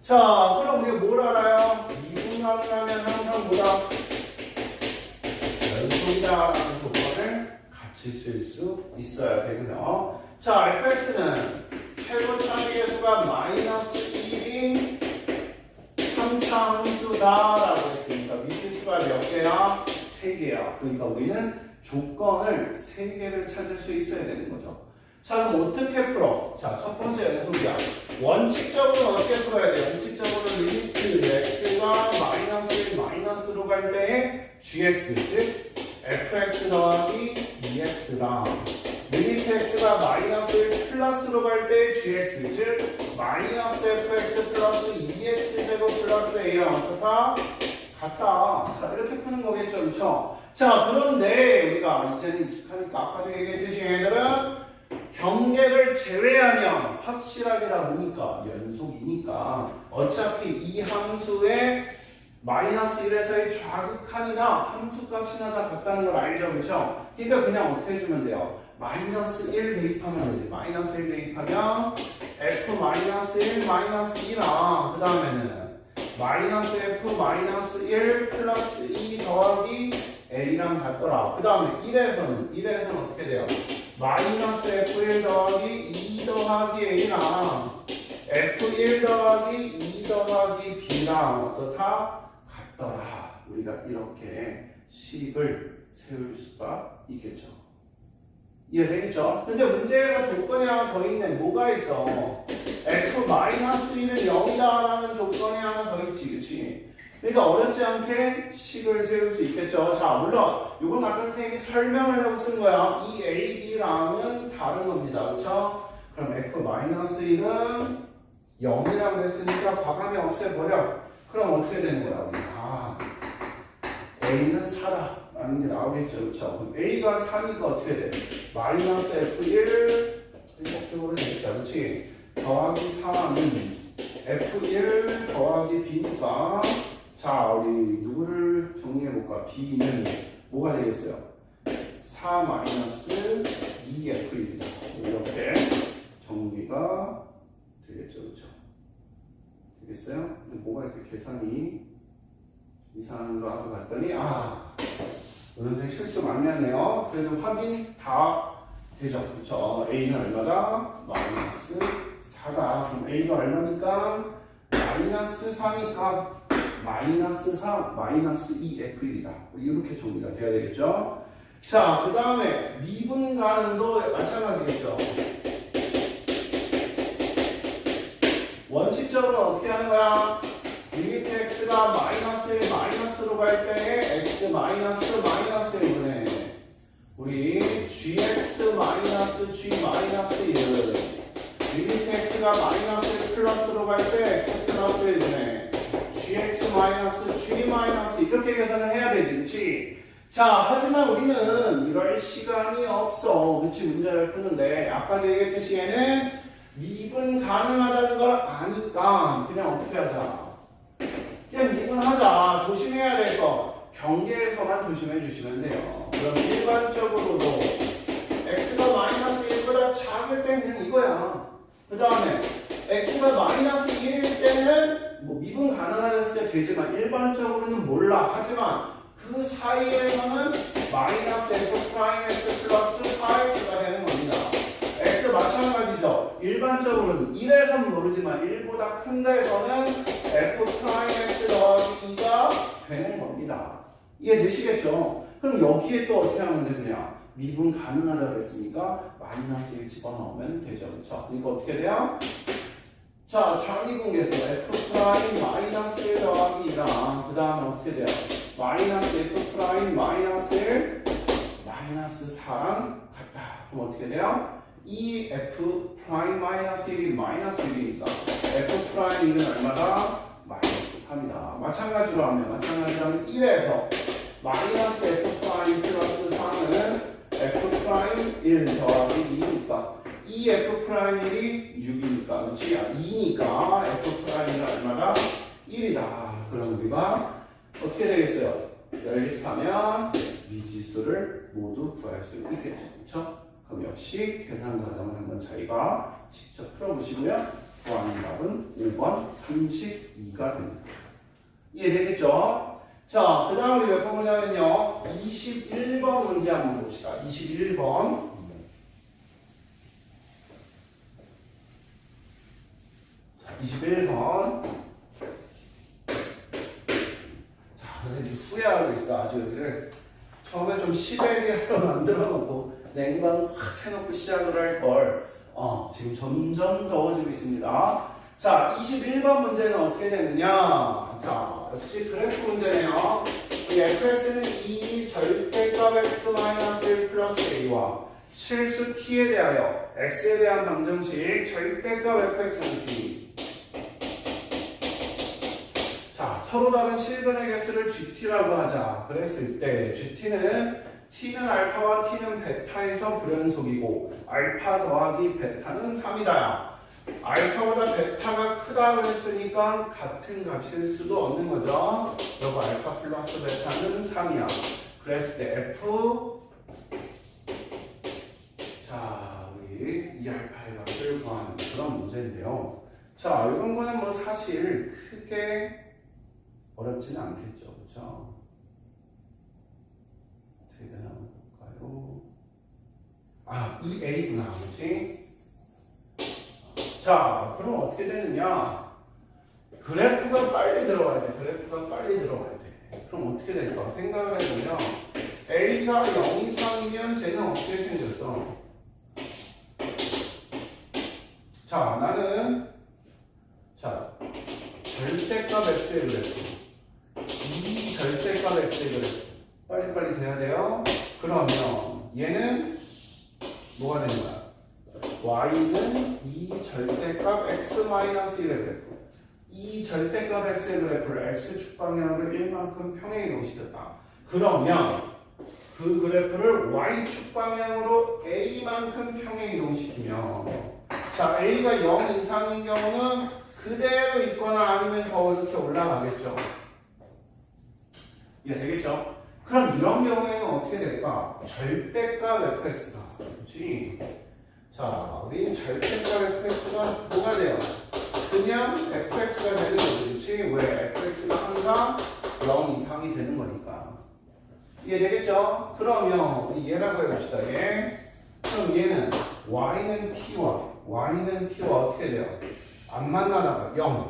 자, 그럼 우리가 뭘 알아요? 미분 가능하면 항상 뭐다? 연속이다라는 조건을 같이 쓸 수 있어야 되고요. 자, fx는 최고 차이 계수가 마이너스 1인 3차 함수다라고 했으니까 미분수가 몇 개야? 3개야. 그러니까 우리는 조건을 3개를 찾을 수 있어야 되는 거죠. 자, 그럼 어떻게 풀어? 자, 첫 번째 연속이야. 원칙적으로 어떻게 풀어야 돼? 원칙적으로 리미트 x가 마이너스 1 마이너스로 갈 때의 gx, 즉 fx 더하기 2x랑 리미트 x가 마이너스 1 플러스로 갈 때의 gx, 즉 마이너스 fx 플러스 2x 제곱 플러스 a랑 어떻다? 같다. 자, 이렇게 푸는 거겠죠, 그렇죠? 자, 그런데 우리가 이제는 익숙하니까 아까도 얘기했듯이 얘들은 경계를 제외하면 확실하게 다 보니까 연속이니까 어차피 이 함수의 마이너스 1에서의 좌극한이나 함수값이나 다 같다는 걸 알죠, 그렇죠? 그러니까 그냥 어떻게 해주면 돼요? 마이너스 1 대입하면 되지. 마이너스 1 대입하면 f 마이너스 1 마이너스 2랑 그 다음에는 마이너스 f 마이너스 1 플러스 2 더하기 a랑 같더라. 그 다음에 1에서는 어떻게 돼요? 마이너스 f1 더하기 2 더하기 a랑 f1 더하기 2 더하기 b랑 어떻다? 같더라. 우리가 이렇게 식을 세울 수가 있겠죠. 이해되겠죠? 근데 문제에서 조건이 하나 더 있네. 뭐가 있어? f-1은 0이다라는 조건이 하나 더 있지, 그치? 그러니까 어렵지 않게 식을 세울 수 있겠죠. 자, 물론 이걸 갖다 선생님이 설명을 하고 쓴 거야. 이 A, B랑은 다른 겁니다. 그쵸? 그럼 f-1은 0이라고 했으니까 과감히 없애버려. 그럼 어떻게 되는 거야, 우리? A는 4다. 라는 게 나오겠죠. 그쵸? 그럼 A가 4니까 어떻게 돼? 마이너스 F1 일목적으로 되겠다. 그치? 더하기 4는 F1 더하기 B니까 자, 우리 누구를 정리해볼까? B는 뭐가 되겠어요? 4 마이너스 2F입니다. 이렇게 정리가 되겠죠. 그쵸? 되겠어요? 근데 뭐가 이렇게 계산이 이상한 거 하고 갔더니 선생님 실수 많이 하네요. 그래도 확인 다 되죠. 그쵸? A는 얼마다? 마이너스 4다. 그럼 A가 얼마니까? 마이너스 4니까 마이너스 4, 마이너스 2F1이다. 이렇게 정리가 돼야 되겠죠? 자, 그 다음에 미분 가능도 마찬가지겠죠? 원칙적으로 어떻게 하는 거야? 리미트 x가 마이너스 1, 마이너스로 갈 때에 x 마이너스 마이너스 1분의 우리 gx 마이너스 g 마이너스 1 리미트 x가 마이너스 1 플러스로 갈 때 x 플러스 1분의 gx 마이너스 g 마이너스 이렇게 계산을 해야 되지, 그치? 자, 하지만 우리는 이럴 시간이 없어. 그치? 문제를 푸는데 아까 얘기했듯이 얘는 미분 가능하다는 걸 아니까 그냥 어떻게 하자? 그냥 미분하자. 조심해야 될 거. 경계에서만 조심해 주시면 돼요. 그럼 일반적으로도 x가 마이너스 1보다 작을 때는 그냥 이거야. 그 다음에 x가 마이너스 1일 때는 뭐 미분 가능하다 때 되지만 일반적으로는 몰라. 하지만 그 사이에서는 마이너스 f 프라임 x 플러스 4x가 되는 겁니다. x 마찬가지죠. 일반적으로는 1에서는 모르지만 1보다 큰 데에서는 f 프라임 x 더하기 2가 되는 겁니다. 이해되시겠죠? 그럼 여기에 또 어떻게 하면 돼? 그냥 미분 가능하다고 했으니까 마이너스 1 집어넣으면 되죠. 그렇죠? 이거 어떻게 돼요? 자, 정리공개에서 f 프라임 마이너스 1 더하기 2랑 그 다음에 어떻게 돼요? 마이너스 f 프라임 마이너스 1 마이너스 4랑 같다. 그럼 어떻게 돼요? 이 f 프라임 마이너스 1이 마이너스 1이니까 f 프라임 1은 얼마다? 마이너스 3이다. 마찬가지로 하면 1에서 마이너스 f 프라임 플러스 4는 f 프라임 1 더하기 2니까 이 f 프라임 1이 6이니까 그렇지? 2니까 f 프라임 1은 얼마다? 1이다. 그럼 우리가 어떻게 되겠어요? 연립하면 미지수를 모두 구할 수 있겠죠. 그렇죠? 그럼 역시 계산 과정을 한번 저희가 직접 풀어보시고요. 구하는 답은 5번 32가 됩니다. 이해되겠죠? 자, 그 다음 우리 몇 번 보냐면요. 21번 문제 한번 봅시다. 21번. 자, 21번. 자, 선생님 후회하고 있어. 아주 여기를 처음에 좀 시베리아로 만들어 놓고 냉방 확 해놓고 시작을 할 걸. 지금 점점 더워지고 있습니다. 자, 21번 문제는 어떻게 되느냐? 자, 역시 그래프 문제네요. 이 fx는 2 절대값 x-1 플러스 a와 실수 t에 대하여 x에 대한 방정식 절대값 fx는 b. 자, 서로 다른 실근의 개수를 gt라고 하자. 그랬을 때 gt는 t는 알파와 t는 베타에서 불연속이고 알파 더하기 베타는 3이다. 알파보다 베타가 크다고 했으니까 같은 값일 수도 없는 거죠. 여기 알파 플러스 베타는 3이야. 그랬을 때 f 자, 우리 이 알파의 값을 구하는 그런 문제인데요. 자, 이런 거는 뭐 사실 크게 어렵지는 않겠죠. 그렇죠? 어떻게 되나 볼까요? 이 A구나. 그렇지? 자, 그럼 어떻게 되느냐? 그래프가 빨리 들어와야 돼. 그래프가 빨리 들어와야 돼. 그럼 어떻게 될까? 생각을 해보면 a가 0 이상이면 쟤는 어떻게 생겼어? 자, 나는 자 절대값 x의 그래프, 이 절대값 x의 그래프 빨리빨리 돼야 돼요. 그러면 얘는 뭐가 되는 거야? y는 이 절대값 x-1의 그래프, 이 절대값 x의 그래프를 x축 방향으로 1만큼 평행 이동시켰다. 그러면 그 그래프를 y축 방향으로 a만큼 평행 이동시키면 자, a가 0 이상인 경우는 그대로 있거나 아니면 더 이렇게 올라가겠죠. 이해되겠죠? 그럼 이런 경우에는 어떻게 될까? 절대값 fx가, 그렇지? 자, 우리 절대값 fx가 뭐가 돼요? 그냥 fx가 되는 거지, 그렇지? 왜? fx가 항상 0 이상이 되는 거니까. 이해되겠죠? 그러면 우리 얘라고 해봅시다. 얘. 그럼 얘는 y는 t와 어떻게 돼요? 안 만나다가 0,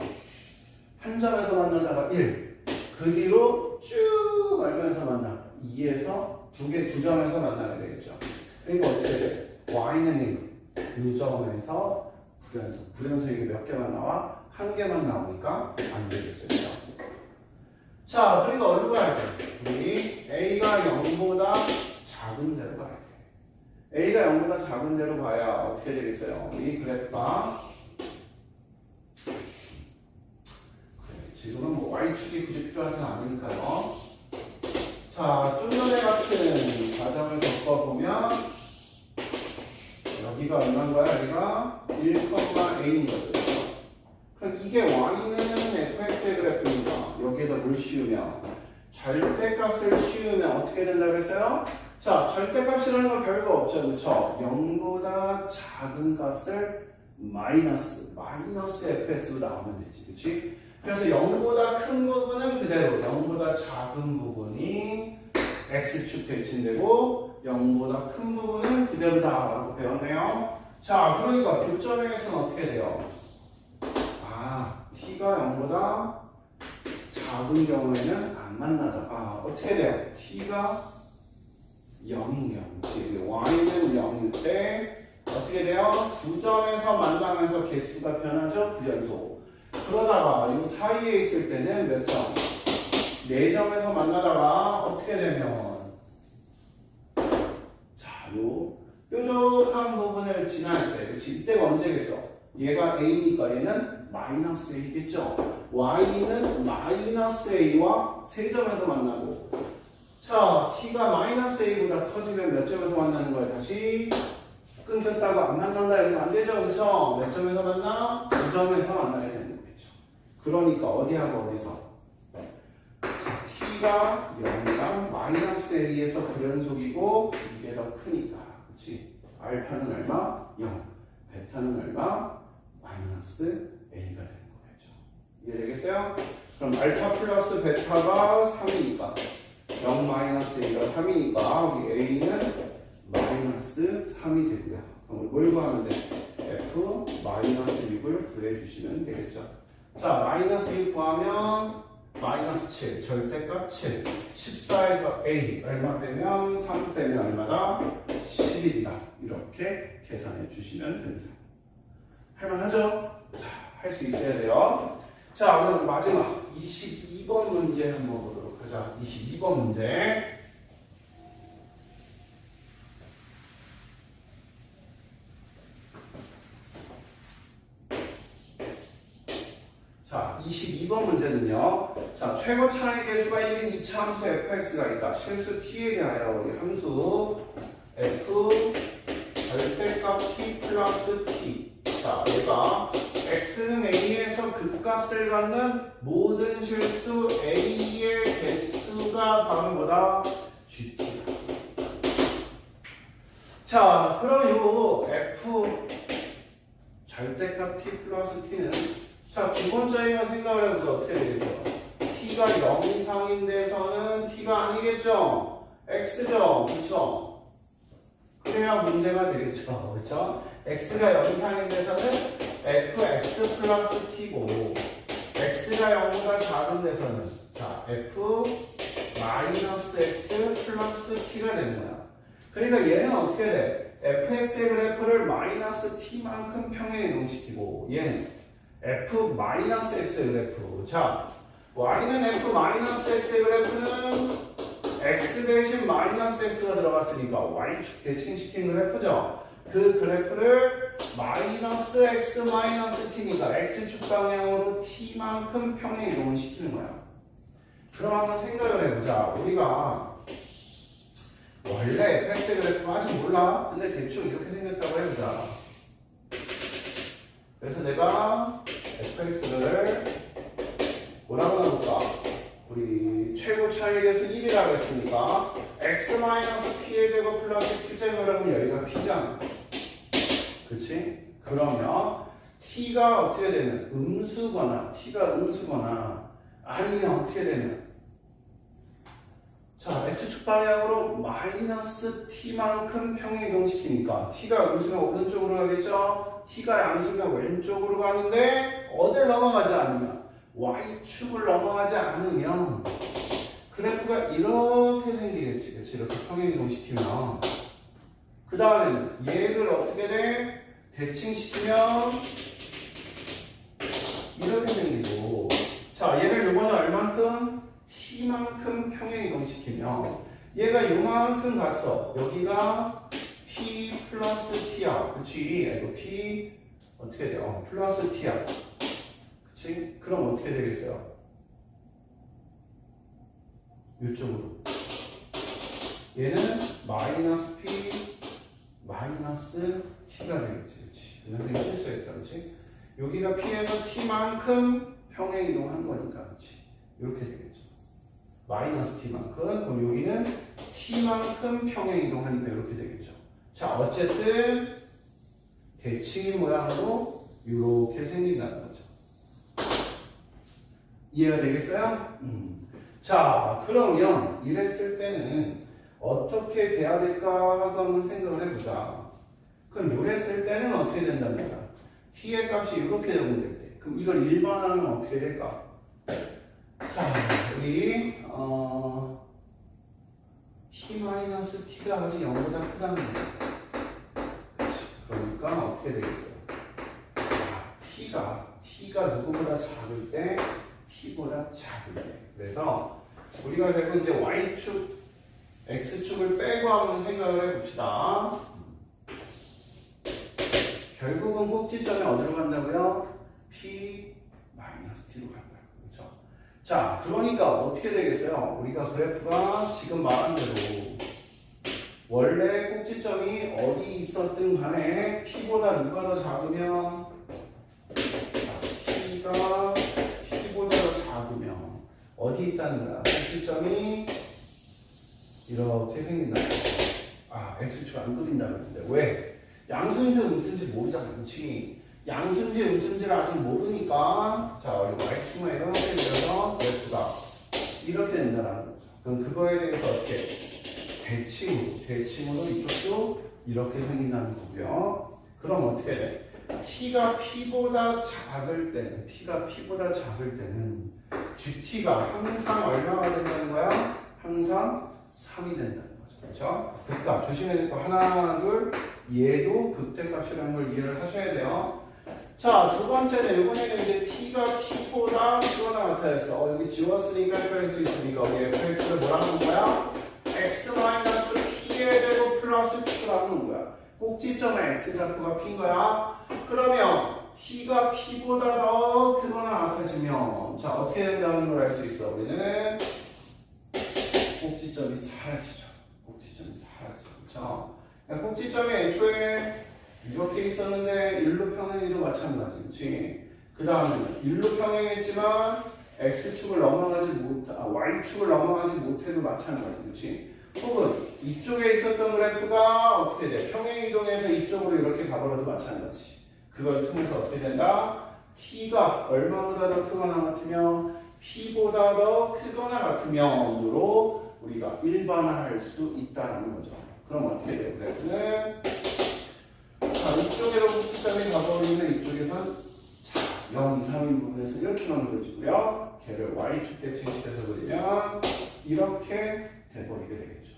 한 점에서 만나다가 1, 그 뒤로 쭉 알면서 만나 2에서 두 점에서 만나게 되겠죠. 그러니까 어떻게 돼? y는 1, 이 점에서 불연속 이게 몇 개만 나와? 한 개만 나오니까 안 되겠죠. 자, 그러니까 어디로 가야 돼? 우리 a가 0보다 작은 데로 가야 돼. a가 0보다 작은 데로 가야 어떻게 되겠어요? 이 그래프가 지금은 뭐 y축이 굳이 필요하지 않으니까요. 자, 좀 전에 같은 과정을 겪어보면 여기가 얼마인 거야? 여기가 1,a이거든요. 그럼 이게 y는 fx의 그래프니까 여기에다 뭘 씌우면 절대값을 씌우면 어떻게 된다고 했어요? 자, 절대값이라는 건 별거 없죠, 그렇죠? 0보다 작은 값을 마이너스 fx로 나오면 되지, 그렇지? 그래서 0보다 큰 부분은 그대로, 0보다 작은 부분이 x축 대칭되고 0보다 큰 부분은 그대로다라고 배웠네요. 자, 그러니까 교점에서는 어떻게 돼요? 아, t가 0보다 작은 경우에는 안 만나다가 어떻게 돼요? t가 0인 경우, y는 0일 때 어떻게 돼요? 두 점에서 만나면서 개수가 변하죠? 부연속. 그러다가 이 사이에 있을 때는 몇 점? 4점에서 만나다가 어떻게 되면 자, 요 뾰족한 부분을 지날 때, 그치? 이때가 언제겠어? 얘가 a니까 얘는 마이너스 a겠죠? y는 마이너스 a와 3점에서 만나고, 자, t가 마이너스 a보다 커지면 몇 점에서 만나는 거예요? 다시 끊겼다고 안 만난다 이러면 안 되죠, 그렇죠? 몇 점에서 만나? 9점에서 만나야 되는 거겠죠. 그러니까 어디하고 어디서? 자, t가 0이랑 마이너스 a에서 불연속이고 이게 더 크니까, 그렇지? 알파는 얼마? 0. 베타는 얼마? 마이너스 a가 되는 거겠죠. 이해되겠어요? 그럼 알파 플러스 베타가 3이니까 0 마이너스 a가 3이니까 여기 a는 마이너스 3이 되고요. 그럼 뭘 구하면 돼? f 마이너스 6을 구해주시면 되겠죠. 자, 마이너스 6 구하면 마이너스 7, 절대값 7, 14에서 a 얼마 빼면 3 빼면 얼마다? 11이다. 이렇게 계산해 주시면 됩니다. 할만하죠? 자, 할 수 있어야 돼요. 자, 그럼 마지막 22번 문제 한번 보도록 하자. 22번 문제. 자, 22번 문제는요. 자, 최고 차이 계수가 1인 2차 함수 fx가 있다. 실수 t에 대하여 우리 함수 f 절대값 t 플러스 t. 자, 얘가 x는 a에서 극값을 갖는 모든 실수 a의 개수가 바로 뭐다? gt다. 자, 그럼 요 f 절대값 t 플러스 t는 자, 기본적인 생각을 해보자. 어떻게 되겠어요? t가 0 이상인 데서는 t가 아니겠죠? x죠? 그쵸? 그래야 문제가 되겠죠? 그쵸? x가 0 이상인 데서는 fx 플러스 t고 x가 0보다 작은 데서는 자, f 마이너스 x 플러스 t가 되는 거야. 그러니까 얘는 어떻게 돼? fx의 그래프를 마이너스 t만큼 평행에 이동시키고 얘는 f 마이너스 x의 그래프. 자, y는 f 마이너스 x의 그래프는 x 대신 마이너스 x가 들어갔으니까 y축 대칭시킨 그래프죠. 그 그래프를 마이너스 x 마이너스 t니까 x축 방향으로 t만큼 평행 이동을 시키는 거야. 그럼 한번 생각을 해보자. 우리가 원래 fx의 그래프 아직 몰라. 근데 대충 이렇게 생겼다고 해보자. 그래서 내가 fx를 뭐라고 해볼까? 우리 최고 차이계수 1이라고 했으니까 x-p의 제곱 플러스 q제곱이라면 여기가 p잖아. 그치? 그러면 t가 어떻게 되면 음수거나 t가 음수거나 아니면 어떻게 되면 자 x축 방향으로 마이너스 t만큼 평행 이동시키니까 t가 음수면 오른쪽으로 가겠죠? t가 양수면 왼쪽으로 가는데 어딜 넘어가지 않으면 y축을 넘어가지 않으면 그래프가 이렇게 생기겠지. 그치? 이렇게 평행 이동시키면 그 다음에는 얘를 어떻게 돼? 대칭시키면 이렇게 생기고 자 얘를 요번에 얼만큼? t만큼 평행 이동시키면 얘가 요만큼 갔어. 여기가 p 플러스 t야. 그치? 이거 p 어떻게 돼요? 플러스 t야. 그치? 그럼 어떻게 되겠어요? 이쪽으로 얘는 마이너스 p 마이너스 t가 되겠지. 그치? 선생님이 실수했다. 그치? 여기가 p에서 t만큼 평행 이동한 거니까. 그치? 이렇게 되겠죠. 마이너스 t만큼. 그럼 여기는 t만큼 평행 이동하니까 이렇게 되겠죠. 자, 어쨌든 대칭 모양으로 이렇게 생긴다는 거죠. 이해가 되겠어요? 자, 그러면 이랬을 때는 어떻게 돼야 될까 하고 한번 생각을 해보자. 그럼 이랬을 때는 어떻게 된답니까? t의 값이 이렇게 적용될 때. 그럼 이걸 일반화하면 어떻게 될까? 자, 여기 p-t가 아직 0보다 크다는 거죠. 그러니까 어떻게 되겠어요? t가 누구보다 작을 때 p보다 작을 때. 그래서 우리가 결국 이제 y축, x축을 빼고 한번 생각을 해봅시다. 결국은 꼭지점에 어디로 간다고요? p-t로 간다. 그렇죠? 자, 그러니까 어떻게 되겠어요? 우리가 그래프가 지금 말한 대로 원래 꼭지점이 어디 있었든 간에 p보다 누가 더 작으면 t가 p보다 더 작으면 어디 있다는 거야? 꼭지점이 이렇게 생긴다는 거야. 아, x축 안 그린다 그랬는데 왜? 양수인지 음수인지 모르잖아. 그렇지? 양수인지 음수인지를 아직 모르니까 자, 여기 y축만 이렇게 그려서 그래프가 이렇게 된다는 거죠. 그럼 그거에 대해서 어떻게 대칭으로 이쪽도 이렇게 생긴다는 거고요. 그럼 어떻게 돼? t가 p보다 작을 때는 gt가 항상 얼마가 된다는 거야? 항상 3이 된다는 거죠. 그렇죠? 극값 조심해야 될 거 하나, 둘. 얘도 극대값이라는 걸 이해를 하셔야 돼요. 자, 두 번째는 이번에는 이제 t가 p보다 크거나 나타냈어. 여기 지웠으니까 뺄 수 있으니까 여기 fx를 뭐라고 하는 거야? x-p의 제곱 플러스 q라고 하는 거야. 꼭지점에 x좌표가 p인 거야. 그러면 t가 p보다 더 크거나 같아지면 자, 어떻게 된다는 걸 알 수 있어. 우리는 꼭지점이 사라지죠. 그렇죠? 꼭지점이 애초에 이렇게 있었는데 일로 평행해도 마찬가지. 그치? 그 다음에는 일로 평행했지만 x축을 넘어가지 y축을 넘어가지 못해도 마찬가지. 그치? 혹은 이쪽에 있었던 그래프가 어떻게 돼? 평행 이동해서 이쪽으로 이렇게 가버려도 마찬가지. 그걸 통해서 어떻게 된다? t가 얼마보다 더 크거나 같으면 p보다 더 크거나 같으면으로 우리가 일반화할 수 있다는 거죠. 그럼 어떻게 돼요? 그래프는 자, 이쪽으로 꼭지점이 가버리면 이쪽에선 0, 2, 3인 부분에서 이렇게만 그려지고요. 걔를 y축 대칭시켜서 그리면 이렇게 돼버리게 되겠죠.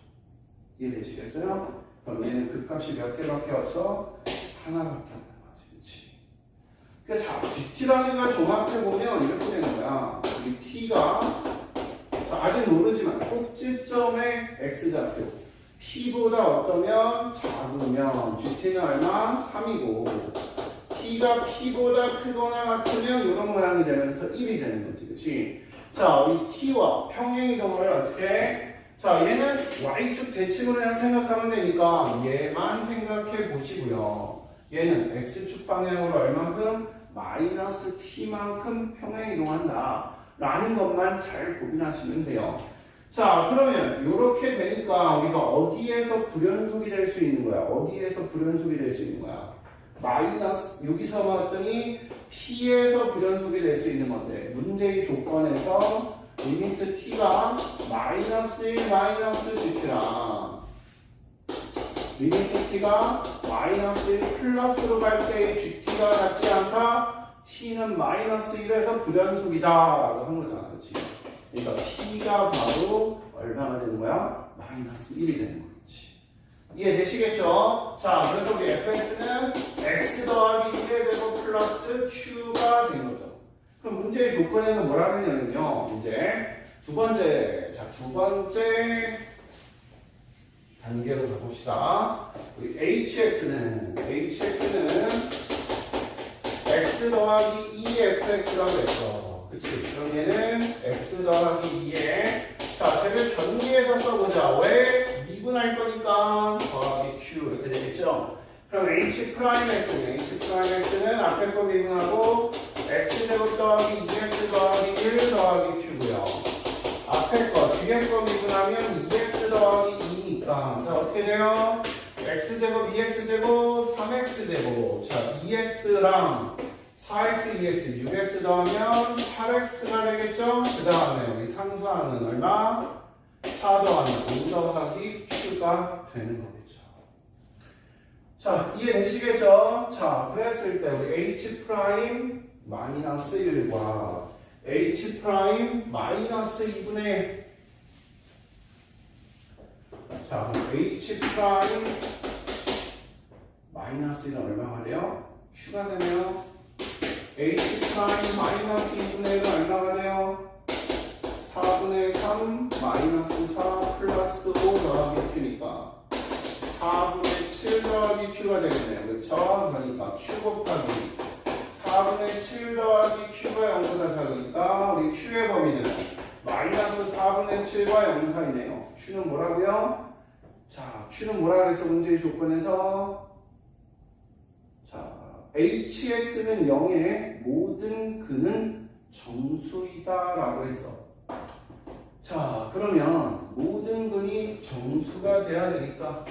이해되시겠어요? 그럼 얘는 극값이 몇 개밖에 없어? 하나밖에 없는 거지. 그치? 그러니까 자, GT라는 걸 종합해보면 이렇게 되는 거야. 이 T가 자, 아직 모르지만 꼭지점의 X좌표 P보다 어떠면 작으면 GT는 얼마? 3이고 T가 P보다 크거나 같으면 이런 모양이 되면서 1이 되는 거지. 그치? 자, 이 T와 평행이동을 어떻게 해? 자, 얘는 Y축 대칭으로 그냥 생각하면 되니까 얘만 생각해 보시고요. 얘는 X축 방향으로 얼만큼? 마이너스 T만큼 평행이동한다. 라는 것만 잘 고민하시면 돼요. 자, 그러면 이렇게 되니까 우리가 어디에서 불연속이 될 수 있는 거야? 어디에서 불연속이 될 수 있는 거야? 마이너스, 여기서 봤더니 P에서 불연속이 될 수 있는 건데 문제의 조건에서 리미트 t가 마이너스 1 마이너스 gt랑 리미트 t가 마이너스 1 플러스로 갈 때의 gt가 같지 않다. t는 마이너스 1에서 불연속이다 라고 한 거잖아. 그렇지? 그러니까 p가 바로 얼마나 되는 거야? 마이너스 1이 되는 거겠지. 이해되시겠죠? 자, 그래서 우리 fx는 x 더하기 1의 제곱 플러스 q가 된 거죠. 그럼 문제의 조건에는 뭐라 그러냐면요. 이제 두 번째 단계로 가봅시다. 우리 hx는 x 더하기 2fx라고 했어. 그치? 그럼 얘는 x 더하기 2에 자, 쟤를 전기해서 써보자. 왜? 미분할 거니까 더하기 q 이렇게 되겠죠? 그럼 h'x는 앞에 거 미분하고 x제곱 더하기 2x 더하기 1 더하기 q고요. 앞에 거, 뒤에 거 미분하면 2x 더하기 2니까 자, 어떻게 돼요? x제곱, 2x제곱, 3x제곱 자, 2x랑 4x, 2x, 6x 더하면 8x가 되겠죠? 그 다음에 우리 상수하는 얼마? 4 더하면 5 더하기 q가 되는 거겠죠. 자, 이해되시겠죠? 자, 그랬을 때 우리 h 프라임 마이너스 1과 h 프라임 마이너스 2분의 자, h 프라임 마이너스 1은 얼마가 돼요? q가 되네요. h 프라임 마이너스 2분의 1은 얼마가 돼요? 4분의 3 마이너스 4 플러스 5 더하기 q니까 4분의 7 더하기 q가 되겠네요. 그렇죠? 그러니까 q 곱하기 4분의 7 더하기 q가 0보다 작으니까 우리 q의 범위는 마이너스 4분의 7과 0 사이네요. q는 뭐라고요? 자, q는 뭐라 그래서 문제의 조건에서 자, hx는 0의 모든 근은 정수이다 라고 했어. 자, 그러면 모든 근이 정수가 돼야 되니까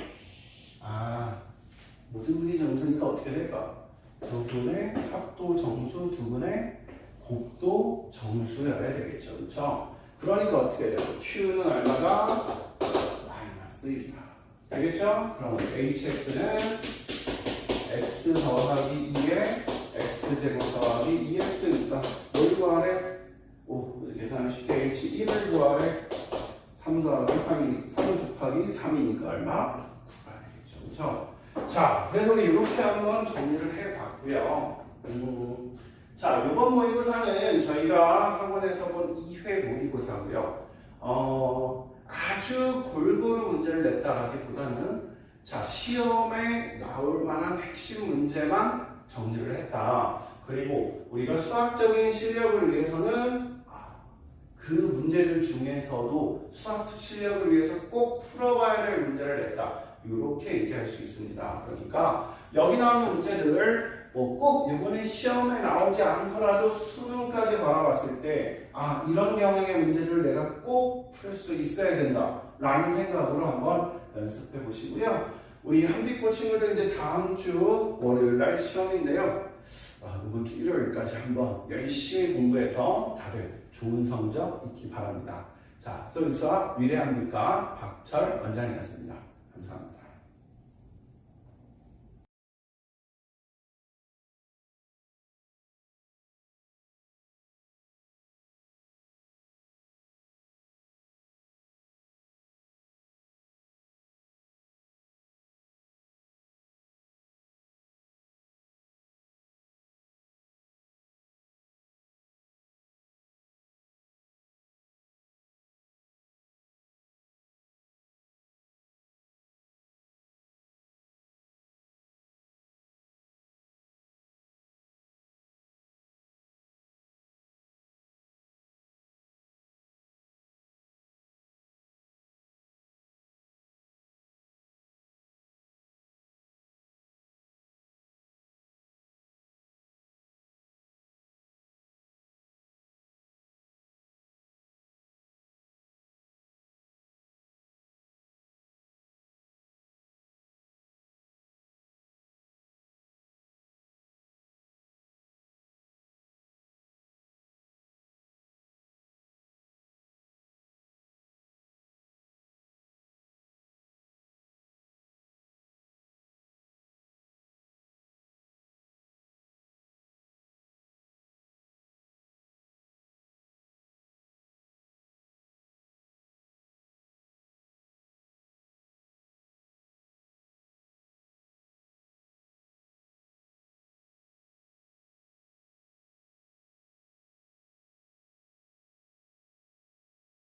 모든 근이 정수니까 어떻게 될까? 두 근의 합도 정수, 두 근의 곱도 정수여야 되겠죠. 그렇죠? 그러니까 어떻게 돼요? q는 얼마가? 마이너스 1이다. 되겠죠? 그럼 hx는 x 더하기 2에 x제곱 더하기 2x니까 뭘 구하래? 계산을 쉽게 h1을 구하래. 3 더하기 3 곱하기 3이니까 얼마? 9가 되겠죠. 그렇죠? 자, 그래서 우리 이렇게 한번 정리를 해봤고요. 자, 이번 모의고사는 저희가 학원에서 본 2회 모의고사고요. 아주 골고루 문제를 냈다라기보다는 자, 시험에 나올 만한 핵심 문제만 정리를 했다. 그리고 우리가 수학적인 실력을 위해서는 그 문제들 중에서도 수학적 실력을 위해서 꼭 풀어봐야 될 문제를 냈다. 이렇게 얘기할 수 있습니다. 그러니까 여기 나오는 문제들 꼭 이번에 시험에 나오지 않더라도 수능까지 바라봤을 때 이런 경향의 문제들을 내가 꼭 풀 수 있어야 된다 라는 생각으로 한번 연습해 보시고요. 우리 한빛고 친구들 이제 다음 주 월요일날 시험인데요. 이번 주 일요일까지 한번 열심히 공부해서 다들 좋은 성적 있기 바랍니다. 자, 소유수학 미래한빛과 박철 원장이었습니다. 감사합니다.